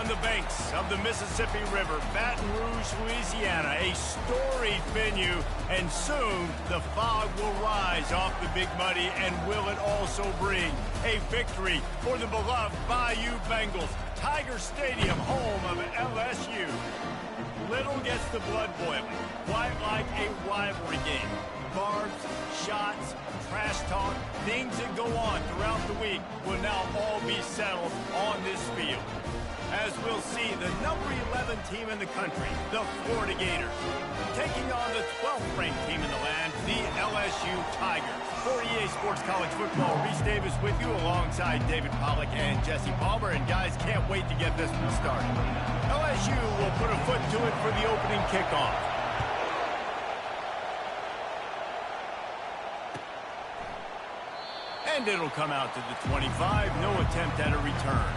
on the banks of the Mississippi River, Baton Rouge, Louisiana, a storied venue, and soon the fog will rise off the Big Muddy, and will it also bring a victory for the beloved Bayou Bengals. Tiger Stadium, home of LSU. Little gets the blood boiling, quite like a rivalry game. Barbs, shots, trash talk, things that go on throughout the week will now all be settled on this field. As we'll see, the number 11 team in the country, the Florida Gators, taking on the 12th ranked team in the land, the LSU Tigers. For EA Sports College Football, Reese Davis with you alongside David Pollack and Jesse Palmer. And guys, can't wait to get this one started. LSU will put a foot to it for the opening kickoff. And it'll come out to the 25. No attempt at a return.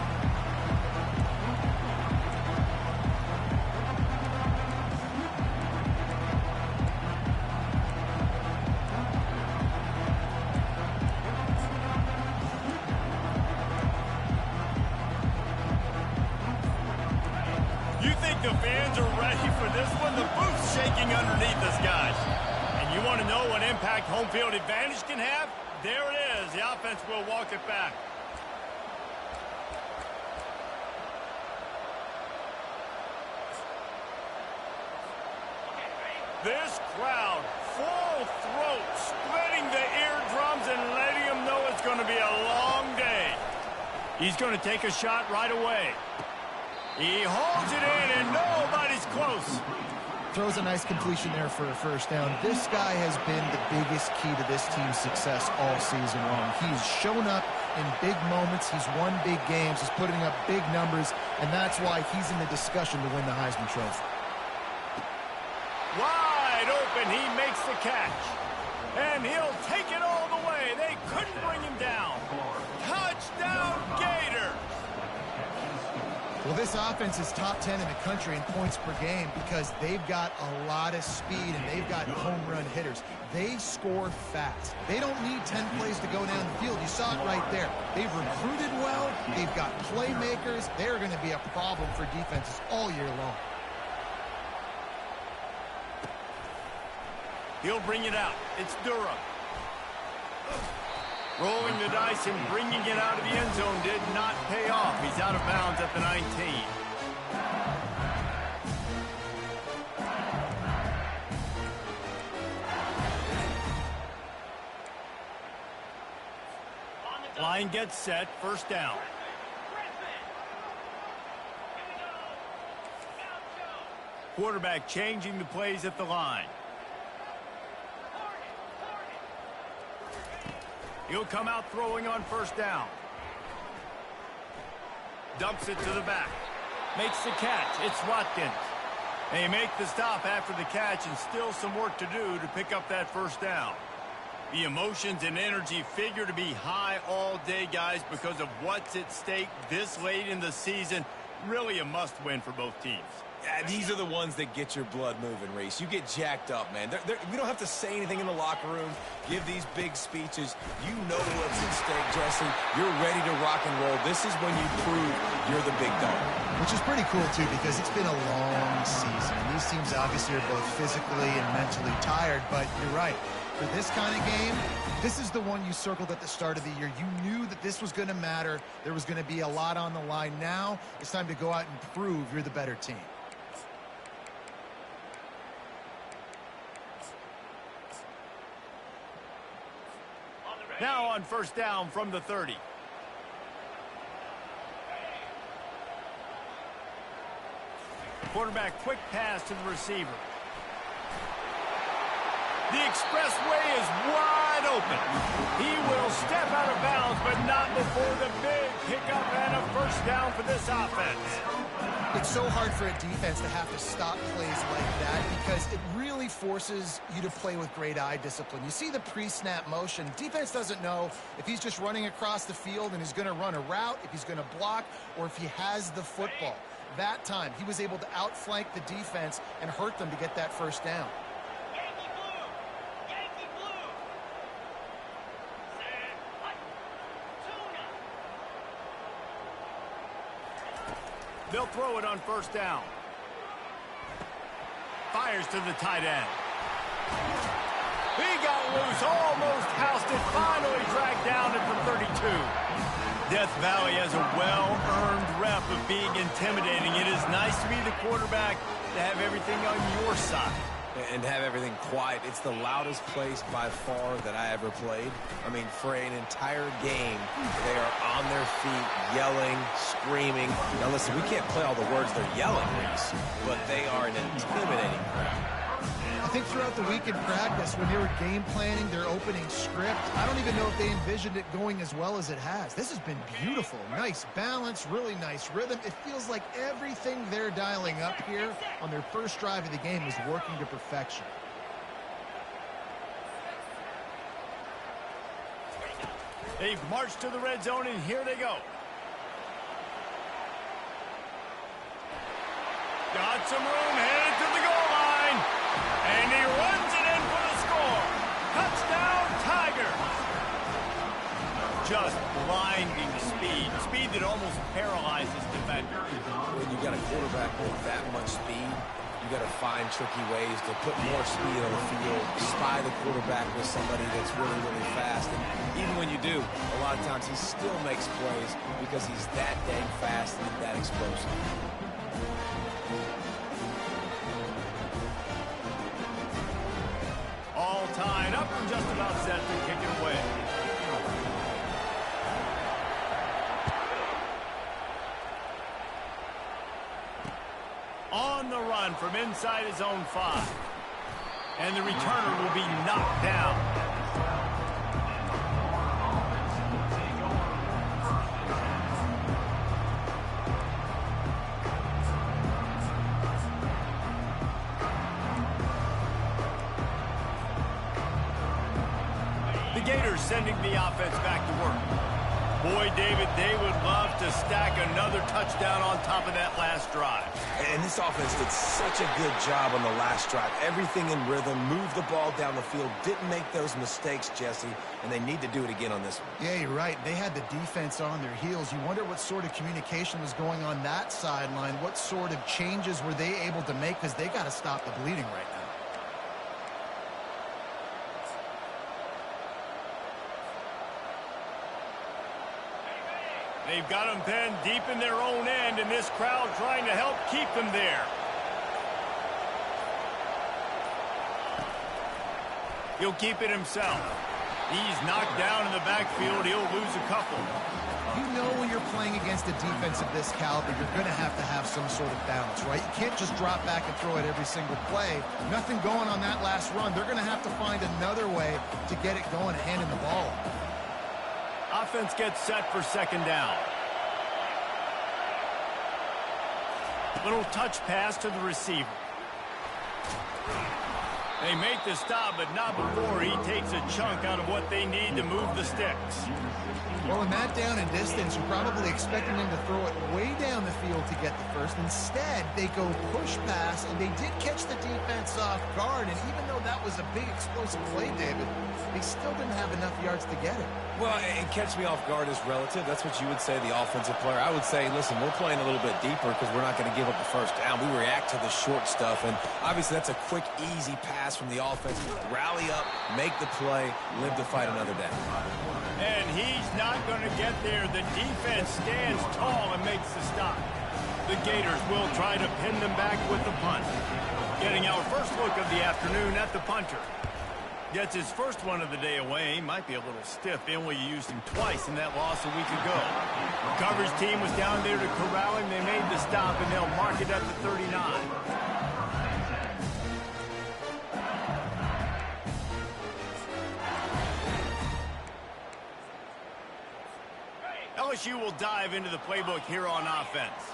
You think the fans are ready for this one? The booth's shaking underneath us, guys. And you want to know what impact home field advantage can have? There it is. The offense will walk it back. This crowd, full throat, splitting the eardrums and letting them know it's going to be a long day. He's going to take a shot right away. He holds it in, and nobody's close. Throws a nice completion there for a first down. This guy has been the biggest key to this team's success all season long. He's shown up in big moments. He's won big games. He's putting up big numbers, and that's why he's in the discussion to win the Heisman Trophy. Wide open, he makes the catch. And he'll take it all the way. They couldn't bring him down. Touchdown, Gators! Well, this offense is top 10 in the country in points per game because they've got a lot of speed and they've got home run hitters. They score fast. They don't need 10 plays to go down the field. You saw it right there. They've recruited well. They've got playmakers. They're going to be a problem for defenses all year long. He'll bring it out. It's Durham. Rolling the dice and bringing it out of the end zone did not pay off. He's out of bounds at the 19. Line gets set, first down. Quarterback changing the plays at the line. He'll come out throwing on first down. Dumps it to the back. Makes the catch. It's Watkins. They make the stop after the catch, and still some work to do to pick up that first down. The emotions and energy figure to be high all day, guys, because of what's at stake this late in the season. Really a must-win for both teams. Yeah, these are the ones that get your blood moving, Reese. You get jacked up, man. We don't have to say anything in the locker room, give these big speeches. You know what's at stake, Jesse. You're ready to rock and roll. This is when you prove you're the big dog. Which is pretty cool, too, because it's been a long season. These teams obviously are both physically and mentally tired, but you're right. For this kind of game, this is the one you circled at the start of the year. You knew that this was going to matter. There was going to be a lot on the line. Now it's time to go out and prove you're the better team. Now on first down from the 30. Quarterback quick pass to the receiver. The expressway is wide open. He will step out of bounds, but not before the big pickup and a first down for this offense. It's so hard for a defense to have to stop plays like that because it really forces you to play with great eye discipline. You see the pre-snap motion. Defense doesn't know if he's just running across the field and he's going to run a route, if he's going to block, or if he has the football. That time, he was able to outflank the defense and hurt them to get that first down. They'll throw it on first down. Fires to the tight end. He got loose, almost housed it, finally dragged down at the 32. Death Valley has a well-earned rep of being intimidating. It is nice to be the quarterback, to have everything on your side. And have everything quiet. It's the loudest place by far that I ever played. I mean, for an entire game, they are on their feet, yelling, screaming. Now listen, we can't play all the words they're yelling, Reese, but they are an intimidating crowd. I think throughout the week in practice, when they were game planning their opening script, I don't even know if they envisioned it going as well as it has. This has been beautiful. Nice balance, really nice rhythm. It feels like everything they're dialing up here on their first drive of the game is working to perfection. They've marched to the red zone, and here they go. Got some room, headed to the goal line. And he runs it in for the score. Touchdown, Tigers. Just blinding speed. Speed that almost paralyzes defenders. When you got a quarterback with that much speed, you got to find tricky ways to put more speed on the field, spy the quarterback with somebody that's really, really fast. And even when you do, a lot of times he still makes plays because he's that dang fast and that explosive. All tied up and just about set to kick it away. On the run from inside his own 5. And the returner will be knocked down. The Gators sending the offense back to work. Boy, David, they would love to stack another touchdown on top of that last drive. And this offense did such a good job on the last drive. Everything in rhythm, moved the ball down the field, didn't make those mistakes, Jesse, and they need to do it again on this one. Yeah, you're right. They had the defense on their heels. You wonder what sort of communication was going on that sideline. What sort of changes were they able to make, because they got to stop the bleeding right now. They've got them pinned deep in their own end, and this crowd trying to help keep them there. He'll keep it himself. He's knocked down in the backfield. He'll lose a couple. You know when you're playing against a defense of this caliber, you're going to have some sort of balance, right? You can't just drop back and throw it every single play. Nothing going on that last run. They're going to have to find another way to get it going and handing the ball. Offense gets set for second down. Little touch pass to the receiver. They make the stop, but not before he takes a chunk out of what they need to move the sticks. Well, in that down and distance, you're probably expecting them to throw it way down the field to get the first. Instead, they go push pass, and they did catch the defense off guard. And even though that was a big explosive play, David, they still didn't have enough yards to get it. Well, and catch me off guard is relative. That's what you would say, the offensive player. I would say, listen, we're playing a little bit deeper because we're not going to give up the first down. We react to the short stuff, and obviously that's a quick, easy pass from the offense. Rally up, make the play, live to fight another down. And he's not going to get there. The defense stands tall and makes the stop. The Gators will try to pin them back with the punt. Getting our first look of the afternoon at the punter. Gets his first one of the day away. He might be a little stiff. They only used him twice in that loss a week ago. The coverage team was down there to corral him. They made the stop, and they'll mark it at the 39. LSU will dive into the playbook here on offense.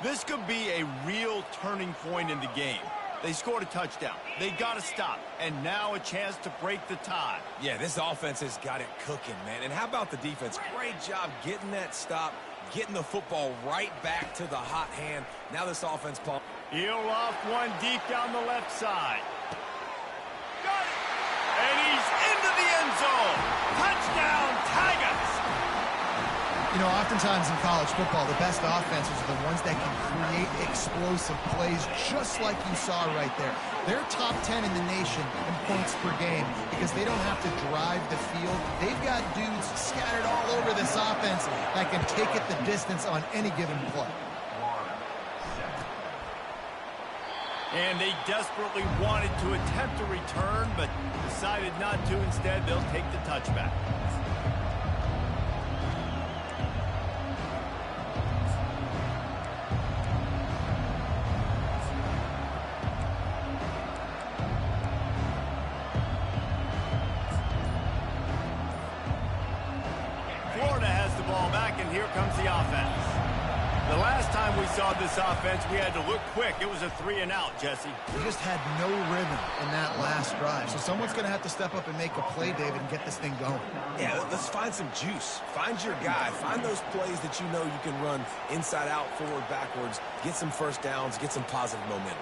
This could be a real turning point in the game. They scored a touchdown. They got to stop. And now a chance to break the tie. Yeah, this offense has got it cooking, man. And how about the defense? Great job getting that stop, getting the football right back to the hot hand. Now this offense, Paul. He'll off one deep down the left side. Got it! And he's into the end zone. Touchdown, Tigers! You know, oftentimes in college football, the best offenses are the ones that can create explosive plays, just like you saw right there. They're top 10 in the nation in points per game because they don't have to drive the field. They've got dudes scattered all over this offense that can take it the distance on any given play. And they desperately wanted to attempt a return, but decided not to. Instead, they'll take the touchback. Florida has the ball back, and here comes the offense. The last time we saw this offense, we had to look quick. It was a 3-and-out, Jesse. We just had no rhythm in that last drive. So someone's going to have to step up and make a play, David, and get this thing going. Yeah, let's find some juice. Find your guy. Find those plays that you know you can run inside out, forward, backwards. Get some first downs. Get some positive momentum.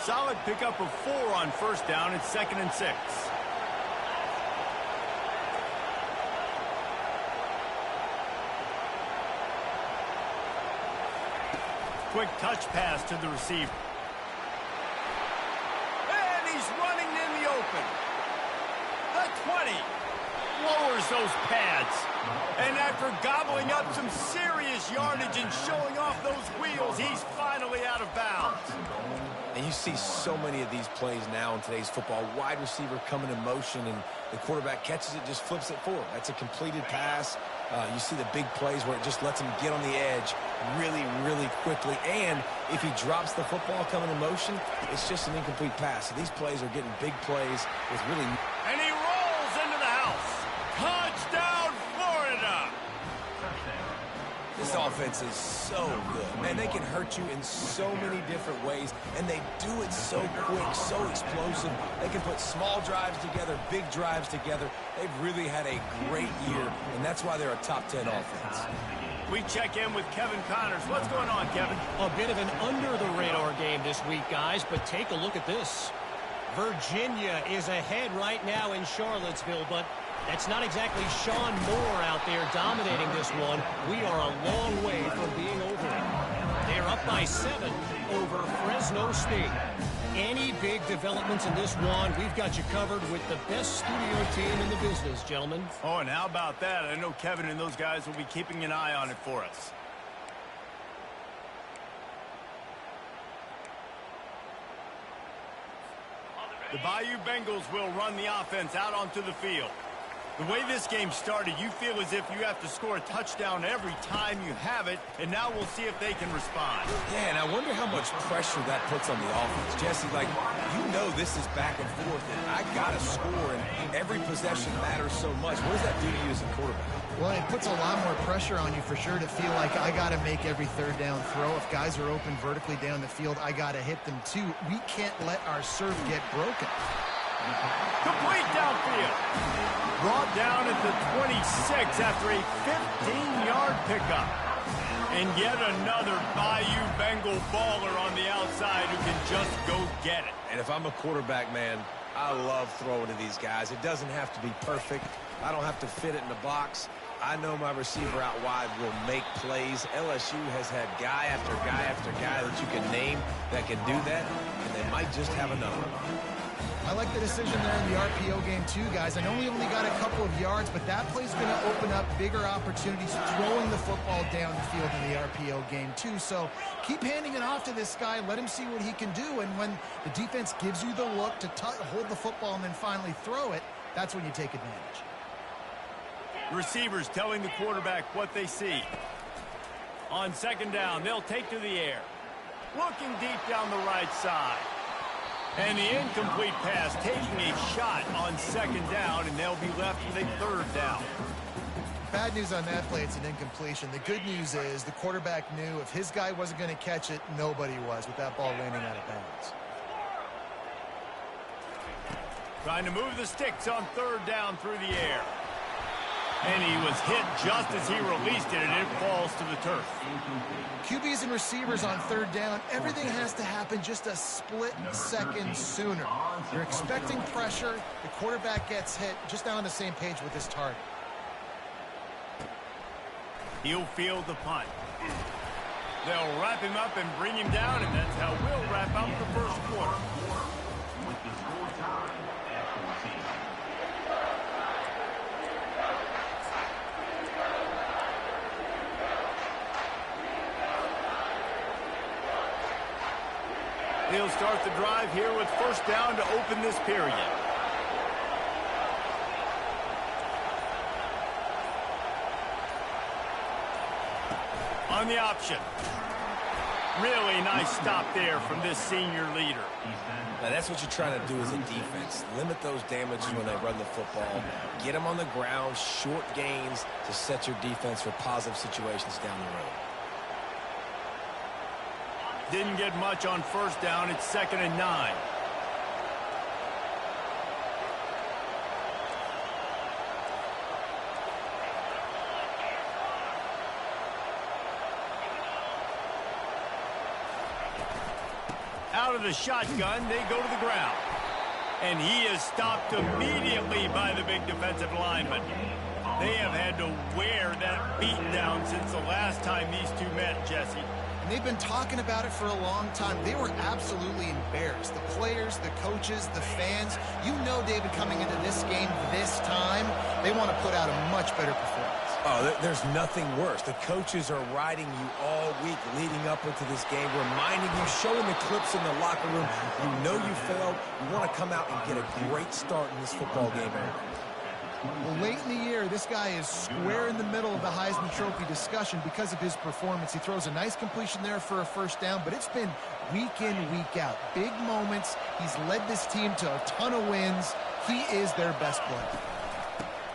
Solid pickup of 4 on first down. It's 2nd and 6. Quick touch pass to the receiver. And he's running in the open. The 20. Lowers those pads. And after gobbling up some serious yardage and showing off those wheels, he's finally out of bounds. And you see so many of these plays now in today's football. Wide receiver coming in motion, and the quarterback catches it, just flips it forward. That's a completed pass. You see the big plays where it just lets him get on the edge really, really quickly. And if he drops the football coming in motion, it's just an incomplete pass. So these plays are getting big plays with really... And he rolls into the house. Touchdown, Florida! This offense is so good. Man, they can hurt you in so many different ways, and they do it so quick, so explosive. They can put small drives together, big drives together. They've really had a great year, and that's why they're a top 10 offense. We check in with Kevin Connors. What's going on, Kevin? A bit of an under-the-radar game this week, guys, but take a look at this. Virginia is ahead right now in Charlottesville, but that's not exactly Sean Moore out there dominating this one. We are a long way from being over it. They're up by 7 over Fresno State. Any big developments in this one, we've got you covered with the best studio team in the business, gentlemen. Oh, and how about that? I know Kevin and those guys will be keeping an eye on it for us. The Bayou Bengals will run the offense out onto the field. The way this game started, you feel as if you have to score a touchdown every time you have it, and now we'll see if they can respond. Yeah, and I wonder how much pressure that puts on the offense. Jesse, like, you know this is back and forth, and I got to score, and every possession matters so much. What does that do to you as a quarterback? Well, it puts a lot more pressure on you for sure to feel like I got to make every third down throw. If guys are open vertically down the field, I got to hit them too. We can't let our serve get broken. Complete downfield. Brought down at the 26 after a 15-yard pickup. And yet another Bayou Bengal baller on the outside who can just go get it. And if I'm a quarterback, man, I love throwing to these guys. It doesn't have to be perfect. I don't have to fit it in the box. I know my receiver out wide will make plays. LSU has had guy after guy after guy that you can name that can do that, and they might just have another. I like the decision there in the RPO game too, guys. I know we only got a couple of yards, but that play's going to open up bigger opportunities throwing the football down the field in the RPO game too. So keep handing it off to this guy. Let him see what he can do. And when the defense gives you the look to hold the football and then finally throw it, that's when you take advantage. Receivers telling the quarterback what they see. On second down, they'll take to the air. Looking deep down the right side. And the incomplete pass taking a shot on second down, and they'll be left with a third down. Bad news on that play, it's an incompletion. The good news is the quarterback knew if his guy wasn't going to catch it, nobody was with that ball landing out of bounds. Trying to move the sticks on third down through the air. And he was hit just as he released it, and it falls to the turf. QBs and receivers on third down, everything has to happen just a split second sooner. You're expecting pressure, the quarterback gets hit, just now on the same page with his target. He'll field the punt. They'll wrap him up and bring him down, and that's how we'll wrap up the first quarter. He'll start the drive here with first down to open this period. On the option. Really nice stop there from this senior leader. Now that's what you're trying to do as a defense. Limit those damages when they run the football. Get them on the ground, short gains to set your defense for positive situations down the road. Didn't get much on first down. It's 2nd and 9. Out of the shotgun, they go to the ground. And he is stopped immediately by the big defensive lineman. They have had to wear that beat down since the last time these two met, Jesse. And they've been talking about it for a long time. They were absolutely embarrassed. The players, the coaches, the fans. You know, David, coming into this game this time, they want to put out a much better performance. Oh, there's nothing worse. The coaches are riding you all week leading up into this game, reminding you, showing the clips in the locker room. You know you failed. You want to come out and get a great start in this football game. Well, late in the year, this guy is square in the middle of the Heisman Trophy discussion because of his performance. He throws a nice completion there for a first down, but it's been week in, week out. Big moments. He's led this team to a ton of wins. He is their best player.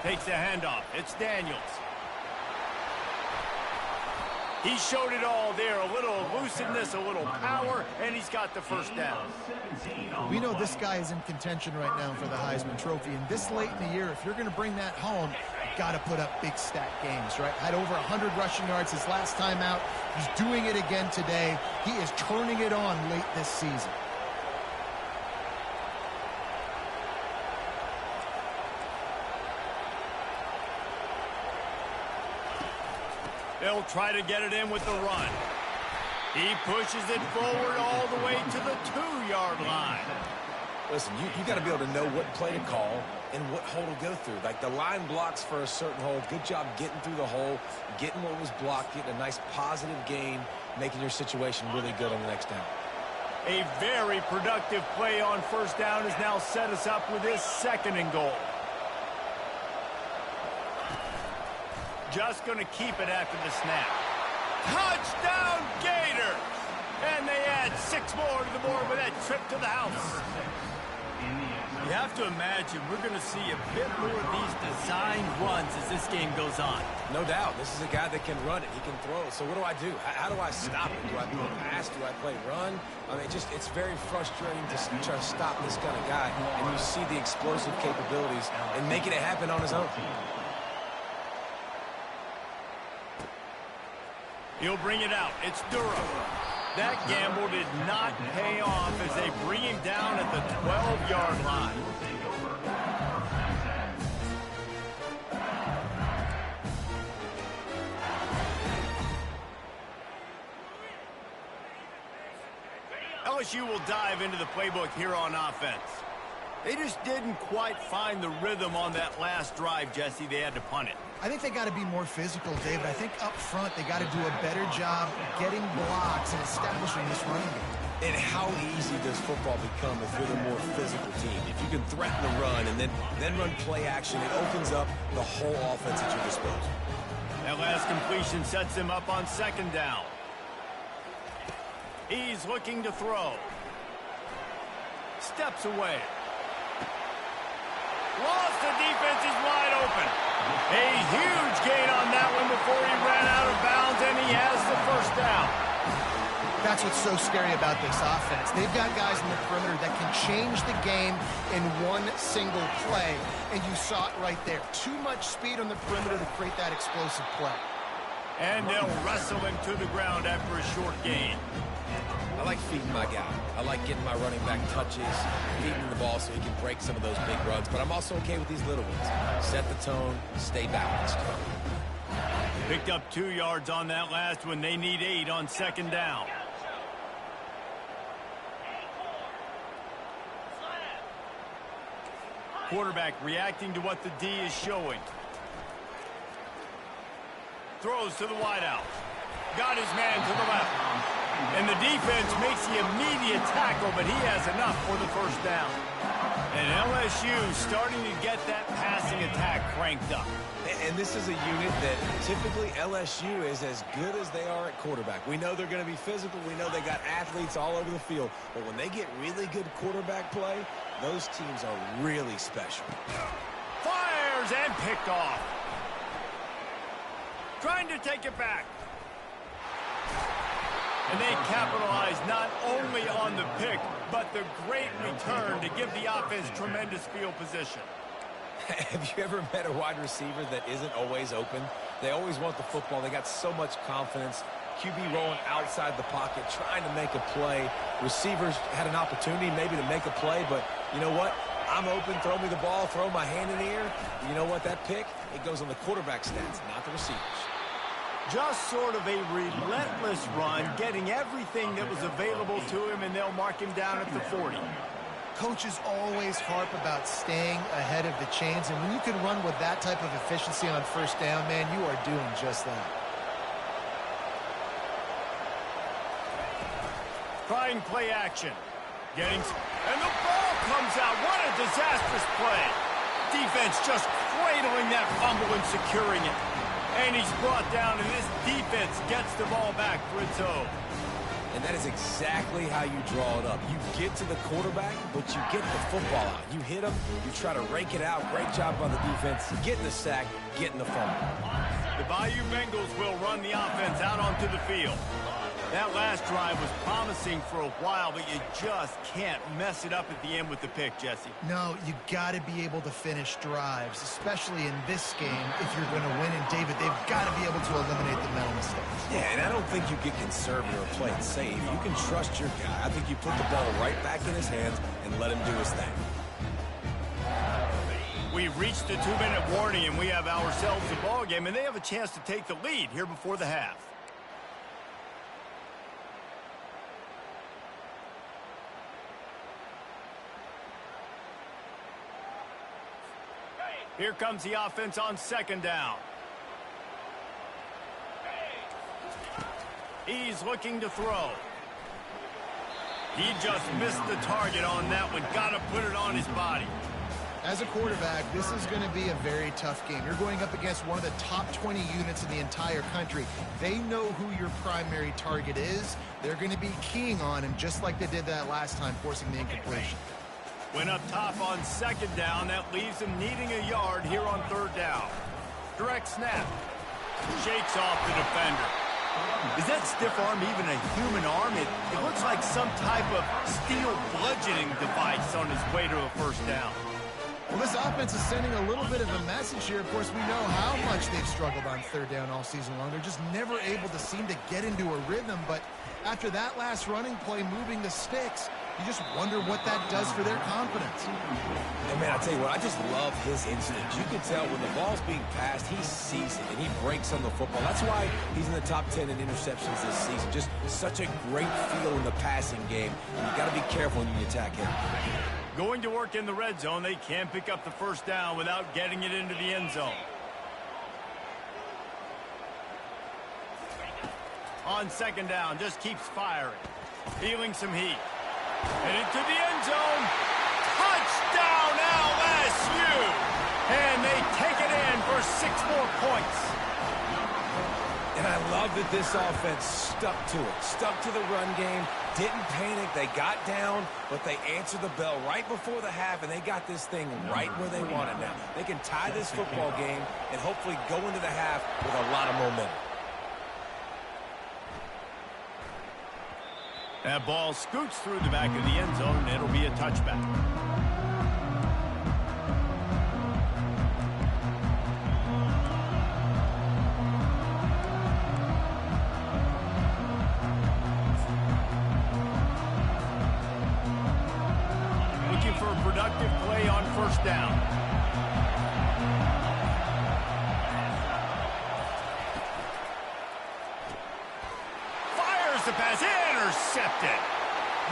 Takes the handoff. It's Daniels. He showed it all there. A little elusiveness, a little power, and he's got the first down. We know this guy is in contention right now for the Heisman Trophy, and this late in the year, if you're going to bring that home, you've got to put up big stat games, right? Had over 100 rushing yards his last time out. He's doing it again today. He is turning it on late this season. They'll try to get it in with the run. He pushes it forward all the way to the 2-yard line. Listen, you got to be able to know what play to call and what hole to go through. Like the line blocks for a certain hole. Good job getting through the hole, getting what was blocked, getting a nice positive gain, making your situation really good on the next down. A very productive play on first down has now set us up with this 2nd and goal. Just going to keep it after the snap. Touchdown, Gator! And they add 6 more to the board with that trip to the house. You have to imagine we're going to see a bit more of these design runs as this game goes on. No doubt. This is a guy that can run it. He can throw it. So what do I do? How do I stop it? Do I play pass? Do I play run? I mean, it's very frustrating to try to stop this kind of guy. And you see the explosive capabilities and making it happen on his own. He'll bring it out. It's Durham. That gamble did not pay off as they bring him down at the 12-yard line. LSU will dive into the playbook here on offense. They just didn't quite find the rhythm on that last drive, Jesse. They had to punt it. I think they got to be more physical, David. I think up front they got to do a better job getting blocks and establishing this running game. And how easy does football become if you're the more physical team? If you can threaten the run and then run play action, it opens up the whole offense at your disposal. That last completion sets him up on 2nd down. He's looking to throw. Steps away. Lost, the defense is wide open. A huge gain on that one before he ran out of bounds, and he has the first down. That's what's so scary about this offense. They've got guys in the perimeter that can change the game in one single play, and you saw it right there. Too much speed on the perimeter to create that explosive play. And they'll wrestle him to the ground after a short gain. I like feeding my guy. I like getting my running back touches, feeding the ball so he can break some of those big runs. But I'm also okay with these little ones. Set the tone, stay balanced. Picked up 2 yards on that last one. They need 8 on second down. Quarterback reacting to what the D is showing. Throws to the wideout. Got his man to the left. And the defense makes the immediate tackle, but he has enough for the first down. And LSU starting to get that passing attack cranked up. And this is a unit that typically LSU is as good as they are at quarterback. We know they're going to be physical. We know they got athletes all over the field. But when they get really good quarterback play, those teams are really special. Fires and picked off. Trying to take it back. And they capitalize not only on the pick, but the great return to give the offense tremendous field position. Have you ever met a wide receiver that isn't always open? They always want the football. They got so much confidence. QB rolling outside the pocket, trying to make a play. Receivers had an opportunity maybe to make a play, but you know what? I'm open, throw me the ball, throw my hand in the air. You know what? That pick, it goes on the quarterback stats, not the receivers. Just sort of a relentless run, getting everything that was available to him, and they'll mark him down at the 40. Coaches always harp about staying ahead of the chains, and when you can run with that type of efficiency on first down, man, you are doing just that. Trying play action. And the ball comes out. What a disastrous play. Defense just cradling that fumble and securing it. And he's brought down, and this defense gets the ball back for its own. And that is exactly how you draw it up. You get to the quarterback, but you get the football out. You hit him, you try to rake it out. Great job by the defense. Getting the sack, getting the fumble. The Bayou Bengals will run the offense out onto the field. That last drive was promising for a while, but you just can't mess it up at the end with the pick, Jesse. No, you got to be able to finish drives, especially in this game if you're going to win. And, David, they've got to be able to eliminate the mental mistakes. Yeah, and I don't think you get conservative or play it safe. You can trust your guy. I think you put the ball right back in his hands and let him do his thing. We've reached the 2-minute warning, and we have ourselves a ball game, and they have a chance to take the lead here before the half. Here comes the offense on second down. He's looking to throw. He just missed the target on that one. Got to put it on his body. As a quarterback, this is going to be a very tough game. You're going up against one of the top 20 units in the entire country. They know who your primary target is. They're going to be keying on him just like they did that last time, forcing the incompletion. Went up top on second down. That leaves him needing a yard here on third down. Direct snap. Shakes off the defender. Is that stiff arm even a human arm? It looks like some type of steel bludgeoning device on his way to a first down. Well, this offense is sending a little bit of a message here. Of course, we know how much they've struggled on third down all season long. They're just never able to seem to get into a rhythm. But after that last running play, moving the sticks, you just wonder what that does for their confidence. And, man, I tell you what, I just love his instincts. You can tell when the ball's being passed, he sees it, and he breaks on the football. That's why he's in the top 10 in interceptions this season. Just such a great feel in the passing game. And you got to be careful when you attack him. Going to work in the red zone. They can't pick up the first down without getting it into the end zone. On second down, just keeps firing. Feeling some heat. And into the end zone. Touchdown, LSU! And they take it in for 6 more points. And I love that this offense stuck to it. Stuck to the run game. Didn't panic. They got down, but they answered the bell right before the half, and they got this thing right where they want it now. They can tie this football game and hopefully go into the half with a lot of momentum. That ball scoots through the back of the end zone, and it'll be a touchback. Looking for a productive play on first down. The pass intercepted.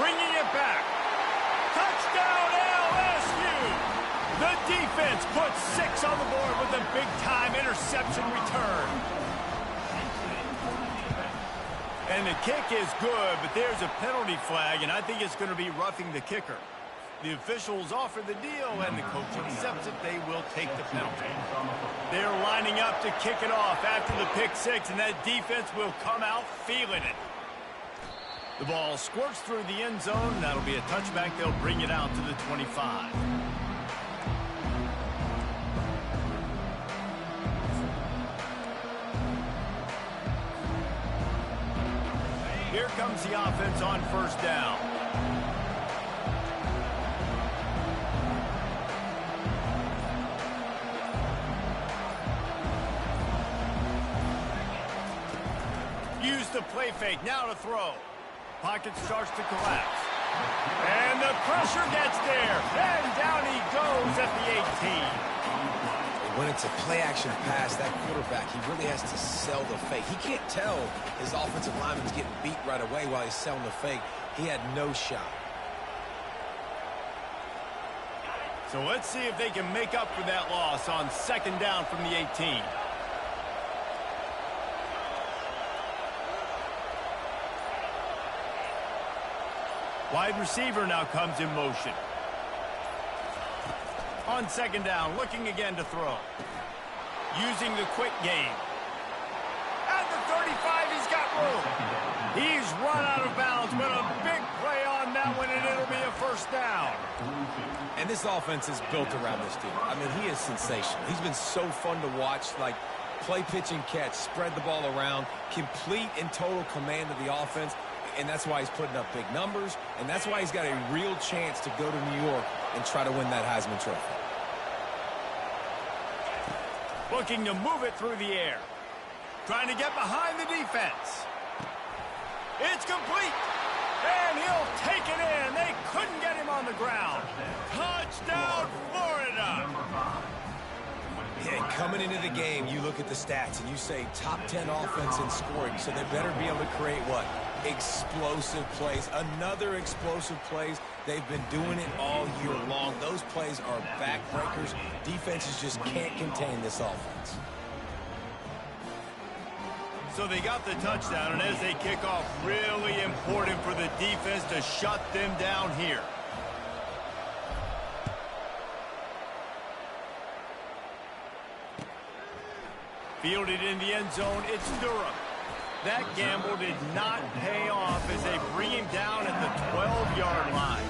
Bringing it back. Touchdown LSU. The defense puts 6 on the board with a big-time interception return. And the kick is good, but there's a penalty flag, and I think it's going to be roughing the kicker. The officials offer the deal, and the coach accepts it. They will take the penalty. They're lining up to kick it off after the pick 6, and that defense will come out feeling it. The ball squirts through the end zone. That'll be a touchback. They'll bring it out to the 25. Here comes the offense on first down. Use the play fake. Now to throw. Pocket starts to collapse. And the pressure gets there. And down he goes at the 18. When it's a play-action pass, that quarterback, he really has to sell the fake. He can't tell his offensive lineman's getting beat right away while he's selling the fake. He had no shot. So let's see if they can make up for that loss on second down from the 18. Wide receiver now comes in motion. On second down, looking again to throw. Using the quick game. At the 35, he's got room. He's run out of bounds, but a big play on that one, and it'll be a first down. And this offense is built around this dude. I mean, he is sensational. He's been so fun to watch, like play, pitch, and catch, spread the ball around, complete and total command of the offense. And that's why he's putting up big numbers, and that's why he's got a real chance to go to New York and try to win that Heisman Trophy. Looking to move it through the air. Trying to get behind the defense. It's complete. And he'll take it in. They couldn't get him on the ground. Touchdown, Florida. Yeah, coming into the game, you look at the stats and you say top 10 offense in scoring, so they better be able to create what? Explosive plays. Another explosive plays. They've been doing it all year long. Those plays are backbreakers. Defenses just can't contain this offense. So they got the touchdown, and as they kick off, really important for the defense to shut them down here. Fielded in the end zone, it's Durham. That gamble did not pay off as they bring him down at the 12-yard line.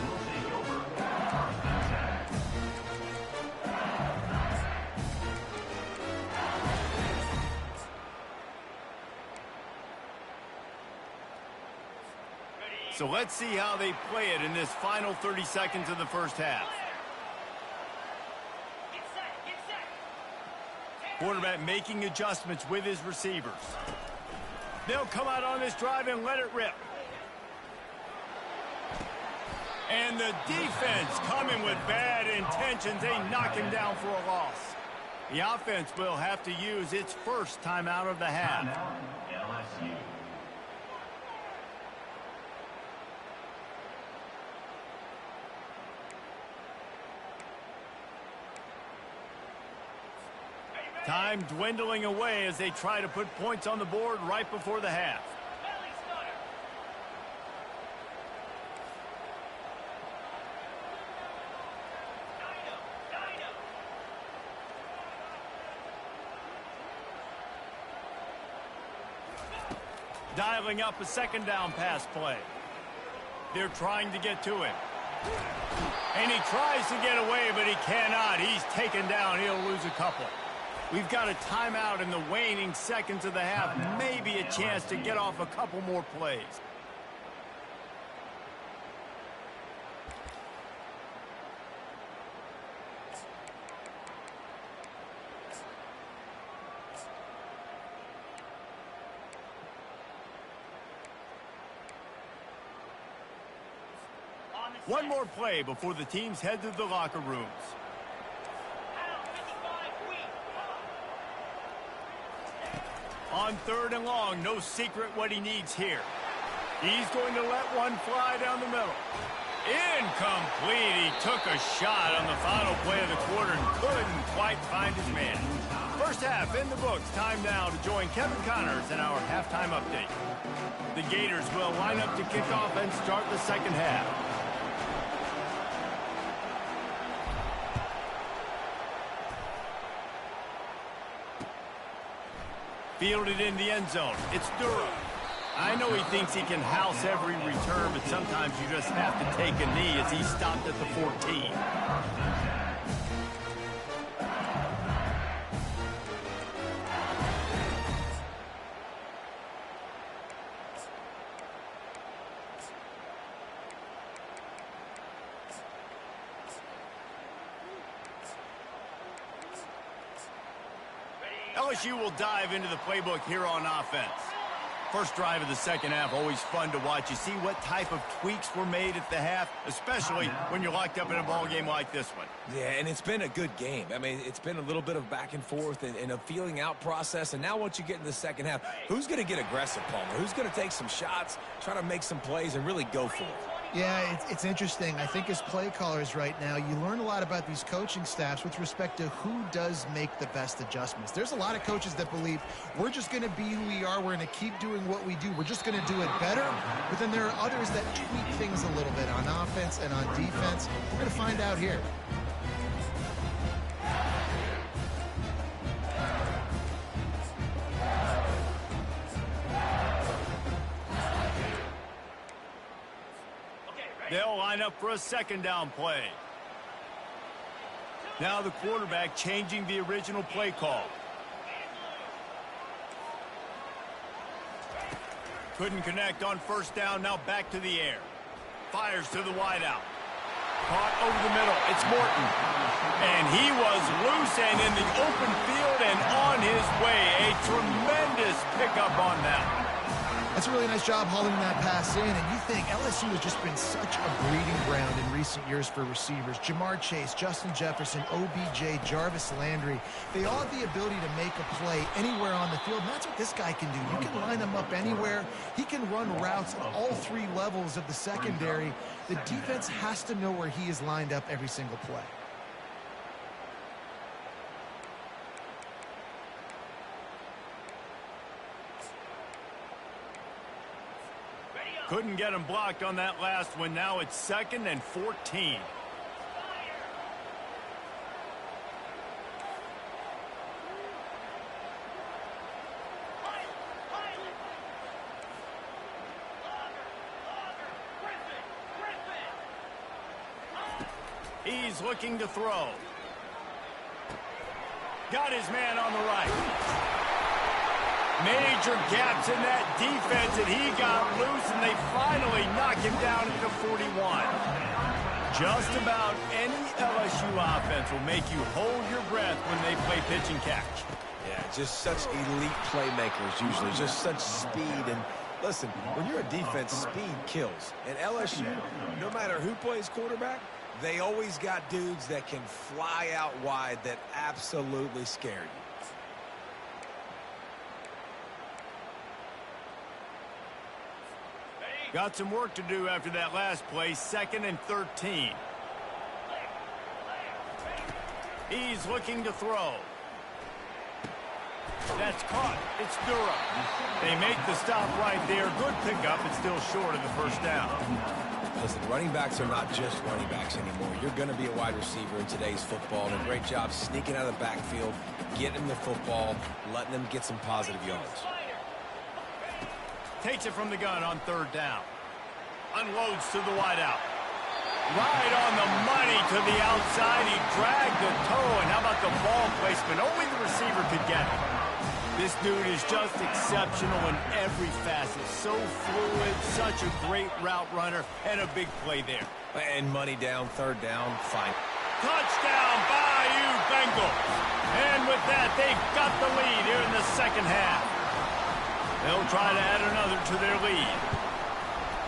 So let's see how they play it in this final 30 seconds of the first half. Quarterback making adjustments with his receivers. They'll come out on this drive and let it rip. And the defense coming with bad intentions. They knock him down for a loss. The offense will have to use its first timeout of the half. Time dwindling away as they try to put points on the board right before the half. Dialing up a second down pass play. They're trying to get to him. And he tries to get away, but he cannot. He's taken down. He'll lose a couple. We've got a timeout in the waning seconds of the half. Maybe a chance to get off a couple more plays. One more play before the teams head to the locker rooms. On 3rd and long, no secret what he needs here. He's going to let one fly down the middle. Incomplete. He took a shot on the final play of the quarter and couldn't quite find his man. First half in the books. Time now to join Kevin Connors in our halftime update. The Gators will line up to kick off and start the second half. Fielded in the end zone. It's Durham. I know he thinks he can house every return, but sometimes you just have to take a knee as he stopped at the 14. LSU will dive into the playbook here on offense. First drive of the second half, always fun to watch. You see what type of tweaks were made at the half, especially when you're locked up in a ball game like this one. Yeah, and it's been a good game. I mean, it's been a little bit of back and forth and a feeling out process. And now once you get in the second half, who's going to get aggressive, Palmer? Who's going to take some shots, try to make some plays, and really go for it? Yeah, it's interesting. I think as play callers right now, you learn a lot about these coaching staffs with respect to who does make the best adjustments. There's a lot of coaches that believe we're just going to be who we are. We're going to keep doing what we do. We're just going to do it better. But then there are others that tweak things a little bit on offense and on defense. We're going to find out here. They'll line up for a second down play. Now the quarterback changing the original play call. Couldn't connect on first down. Now back to the air. Fires to the wideout. Caught over the middle. It's Morton. And he was loose and in the open field and on his way. A tremendous pickup on that. That's a really nice job hauling that pass in, and you think LSU has just been such a breeding ground in recent years for receivers. Jamar Chase, Justin Jefferson, OBJ, Jarvis Landry, they all have the ability to make a play anywhere on the field, and that's what this guy can do. You can line him up anywhere. He can run routes at all three levels of the secondary. The defense has to know where he is lined up every single play. Couldn't get him blocked on that last one. Now it's 2nd and 14. He's looking to throw. Got his man on the right. Major gaps in that defense, and he got loose, and they finally knock him down at the 41. Just about any LSU offense will make you hold your breath when they play pitch and catch. Yeah, just such elite playmakers usually, just such speed. And listen, when you're a defense, speed kills. And LSU, no matter who plays quarterback, they always got dudes that can fly out wide that absolutely scare you. Got some work to do after that last play. 2nd and 13. He's looking to throw. That's caught. It's Durham. They make the stop right there. Good pickup. It's still short of the first down. Listen, running backs are not just running backs anymore. You're going to be a wide receiver in today's football. And a great job sneaking out of the backfield, getting them the football, letting them get some positive yards. Takes it from the gun on 3rd down. Unloads to the wideout. Right on the money to the outside. He dragged the toe. And how about the ball placement? Only the receiver could get it. This dude is just exceptional in every facet. So fluid, such a great route runner, and a big play there. And money down, 3rd down, fine. Touchdown, Bayou Bengals. And with that, they've got the lead here in the second half. They'll try to add another to their lead.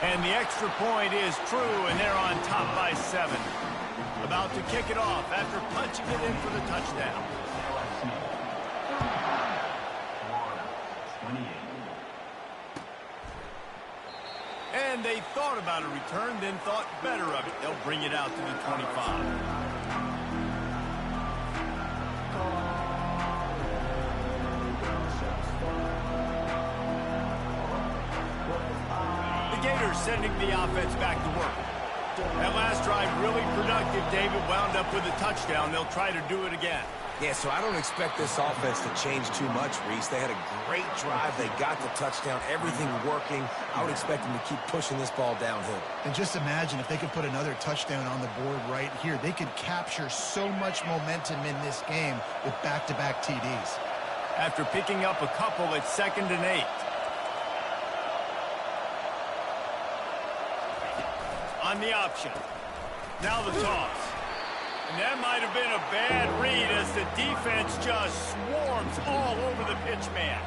And the extra point is true, and they're on top by 7. About to kick it off after punching it in for the touchdown. And they thought about a return, then thought better of it. They'll bring it out to the 25. The Gators sending the offense back to work. That last drive really productive. David wound up with a touchdown. They'll try to do it again. Yeah, so I don't expect this offense to change too much, Reese. They had a great drive. They got the touchdown. Everything working. I would expect them to keep pushing this ball downhill. And just imagine if they could put another touchdown on the board right here. They could capture so much momentum in this game with back-to-back TDs. After picking up a couple at 2nd and 8. On the option. Now the toss. And that might have been a bad read as the defense just swarms all over the pitch man.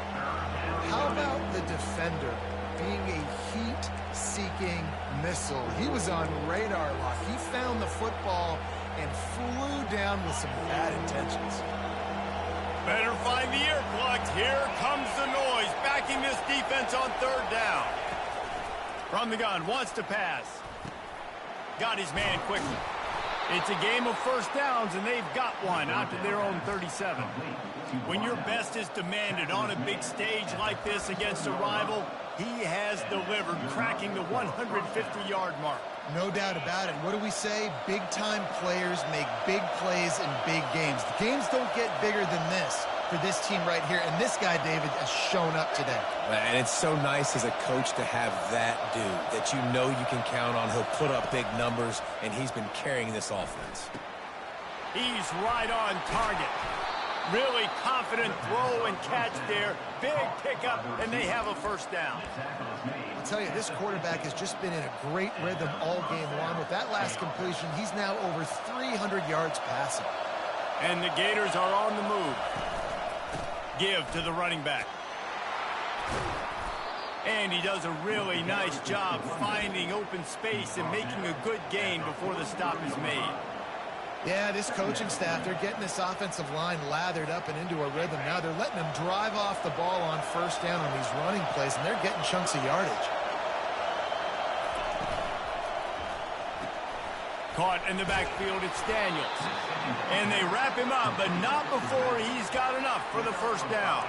How about the defender being a heat-seeking missile? He was on radar lock. He found the football and flew down with some bad intentions. Better find the earplugs. Here comes the noise, backing this defense on 3rd down. From the gun, wants to pass. Got his man quickly. It's a game of first downs, and they've got one out to their own 37. When your best is demanded on a big stage like this against a rival, he has delivered, cracking the 150-yard mark. No doubt about it. What do we say? Big-time players make big plays in big games. The games don't get bigger than this for this team right here, and this guy, David, has shown up today. And it's so nice as a coach to have that dude that you know you can count on. He'll put up big numbers, and he's been carrying this offense. He's right on target. Really confident throw and catch there. Big pickup, and they have a first down. I'll tell you, this quarterback has just been in a great rhythm all game long. With that last completion, he's now over 300 yards passing. And the Gators are on the move. Give to the running back. And he does a really nice job finding open space and making a good gain before the stop is made. Yeah, this coaching staff, they're getting this offensive line lathered up and into a rhythm. Now they're letting them drive off the ball on first down on these running plays, and they're getting chunks of yardage. Caught in the backfield, it's Daniels. And they wrap him up, but not before he's got enough for the first down.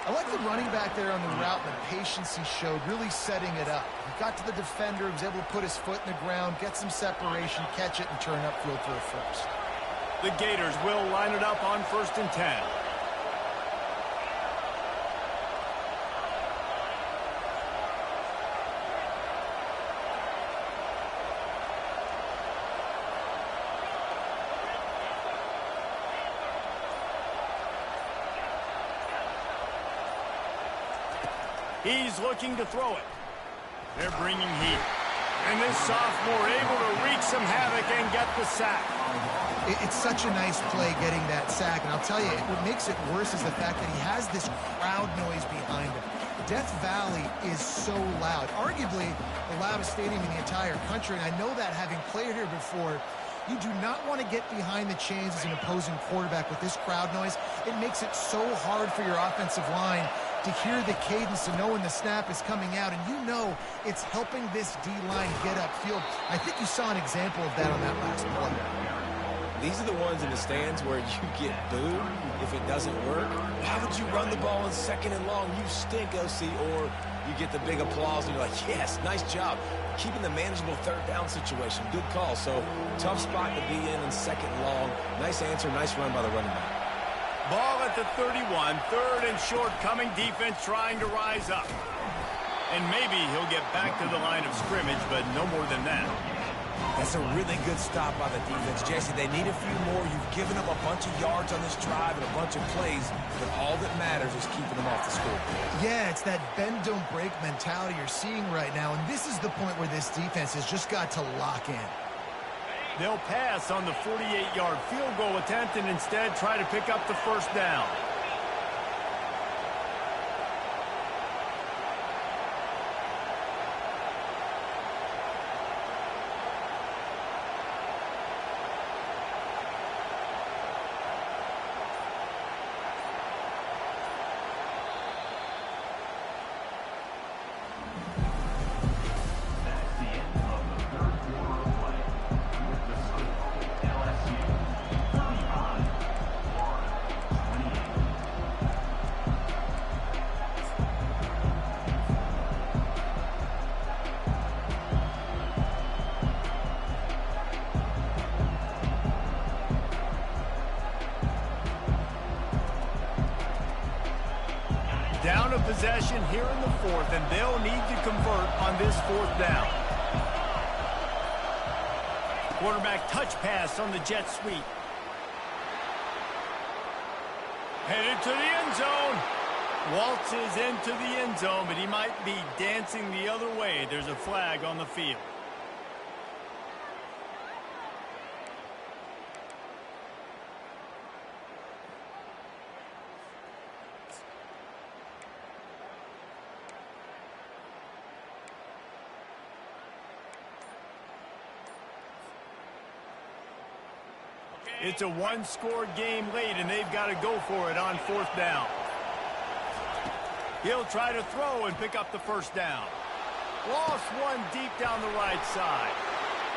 I like the running back there on the route and the patience he showed, really setting it up. He got to the defender, he was able to put his foot in the ground, get some separation, catch it, and turn upfield for a first. The Gators will line it up on 1st and 10. He's looking to throw it. They're bringing heat. And this sophomore able to wreak some havoc and get the sack. It's such a nice play getting that sack. And I'll tell you, what makes it worse is the fact that he has this crowd noise behind him. Death Valley is so loud. Arguably the loudest stadium in the entire country. And I know that having played here before, you do not want to get behind the chains as an opposing quarterback with this crowd noise. It makes it so hard for your offensive line to hear the cadence and know when the snap is coming out, and you know it's helping this D-line get upfield. I think you saw an example of that on that last play. These are the ones in the stands where you get booed if it doesn't work. Why would you run the ball in 2nd and long? You stink, OC. Or you get the big applause and you're like, yes, nice job. Keeping the manageable 3rd down situation. Good call. So tough spot to be in 2nd and long. Nice answer, nice run by the running back. Ball at the 31, 3rd and short, coming defense trying to rise up. And maybe he'll get back to the line of scrimmage, but no more than that. That's a really good stop by the defense. Jesse, they need a few more. You've given them a bunch of yards on this drive and a bunch of plays, but all that matters is keeping them off the scoreboard. Yeah, it's that bend, don't break mentality you're seeing right now, and this is the point where this defense has just got to lock in. They'll pass on the 48-yard field goal attempt and instead try to pick up the first down. possession here in the fourth, and they'll need to convert on this fourth down. Quarterback touch pass on the jet sweep. Headed to the end zone. Waltzes into the end zone, but he might be dancing the other way. There's a flag on the field. It's a one-score game late, and they've got to go for it on fourth down. He'll try to throw and pick up the first down. Lost one deep down the right side.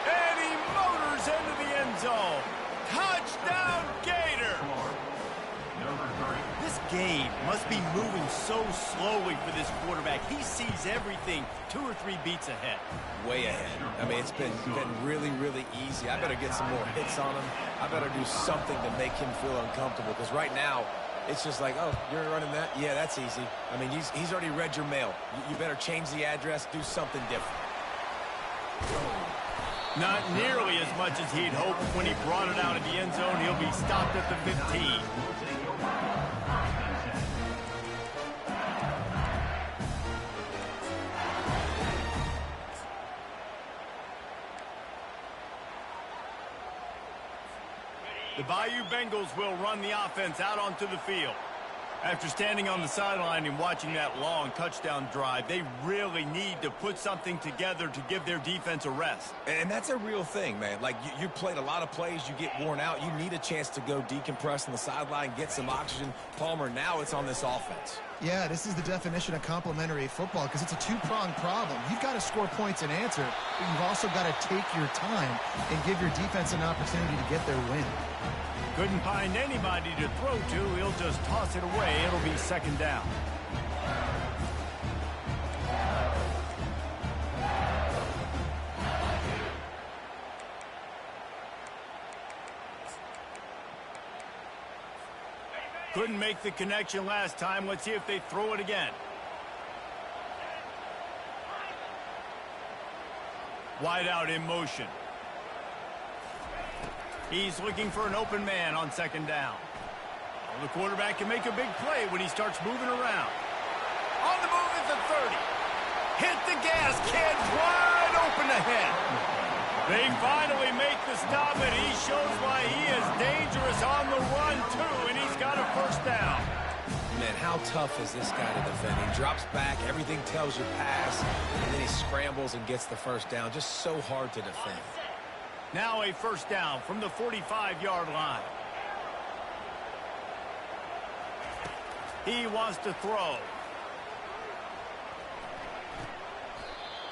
And he motors into the end zone. Touchdown, Gator! This game must be moving so slowly for this quarterback. He sees everything 2 or 3 beats ahead. Way ahead. I mean, it's been really, really easy. I better get some more hits on him. I better do something to make him feel uncomfortable, because right now, it's just like, oh, you're running that? Yeah, that's easy. I mean, he's already read your mail. You better change the address, do something different. Not nearly as much as he'd hoped when he brought it out of the end zone. He'll be stopped at the 15. The Bayou Bengals will run the offense out onto the field. After standing on the sideline and watching that long touchdown drive, they really need to put something together to give their defense a rest. And that's a real thing, man. Like, you played a lot of plays, you get worn out. You need a chance to go decompress on the sideline, get some oxygen. Palmer, now it's on this offense. Yeah, this is the definition of complementary football, because it's a two-pronged problem. You've got to score points and answer, but you've also got to take your time and give your defense an opportunity to get their win. Couldn't find anybody to throw to. He'll just toss it away. It'll be second down. Couldn't make the connection last time. Let's see if they throw it again. Wide out in motion. He's looking for an open man on second down. Well, the quarterback can make a big play when he starts moving around. On the move at the 30. Hit the gas, kid. Wide open ahead. They finally make the stop, and he shows why he is dangerous on the run, too, and he's got a first down. Man, how tough is this guy to defend? He drops back, everything tells you pass, and then he scrambles and gets the first down. Just so hard to defend. Now a first down from the 45-yard line. He wants to throw.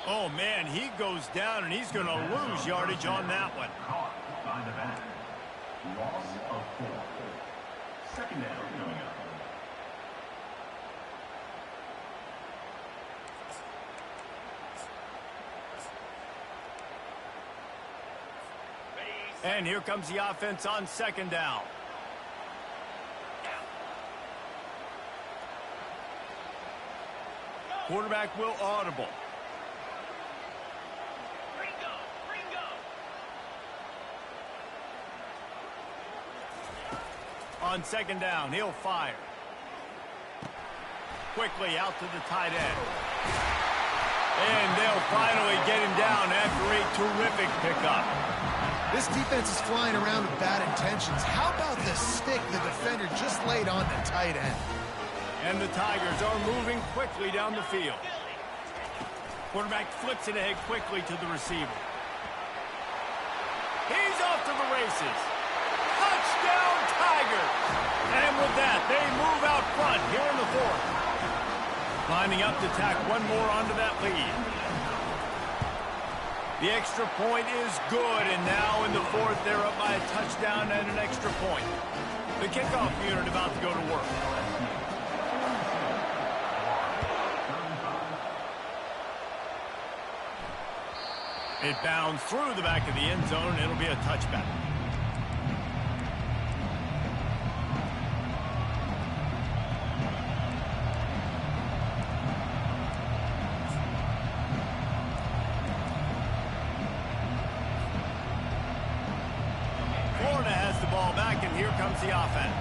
Oh, man, he goes down, and he's going to lose yardage on that one. Loss of 4. Second down coming up. And here comes the offense on second down. Quarterback will audible. On second down, he'll fire. Quickly out to the tight end. And they'll finally get him down after a terrific pickup. This defense is flying around with bad intentions. How about the stick the defender just laid on the tight end? And the Tigers are moving quickly down the field. Quarterback flips it ahead quickly to the receiver. He's off to the races. Touchdown, Tigers! And with that, they move out front here in the fourth. Lining up to tack one more onto that lead. The extra point is good, and now in the fourth, they're up by a touchdown and an extra point. The kickoff unit about to go to work. It bounds through the back of the end zone, and it'll be a touchback. and here comes the offense.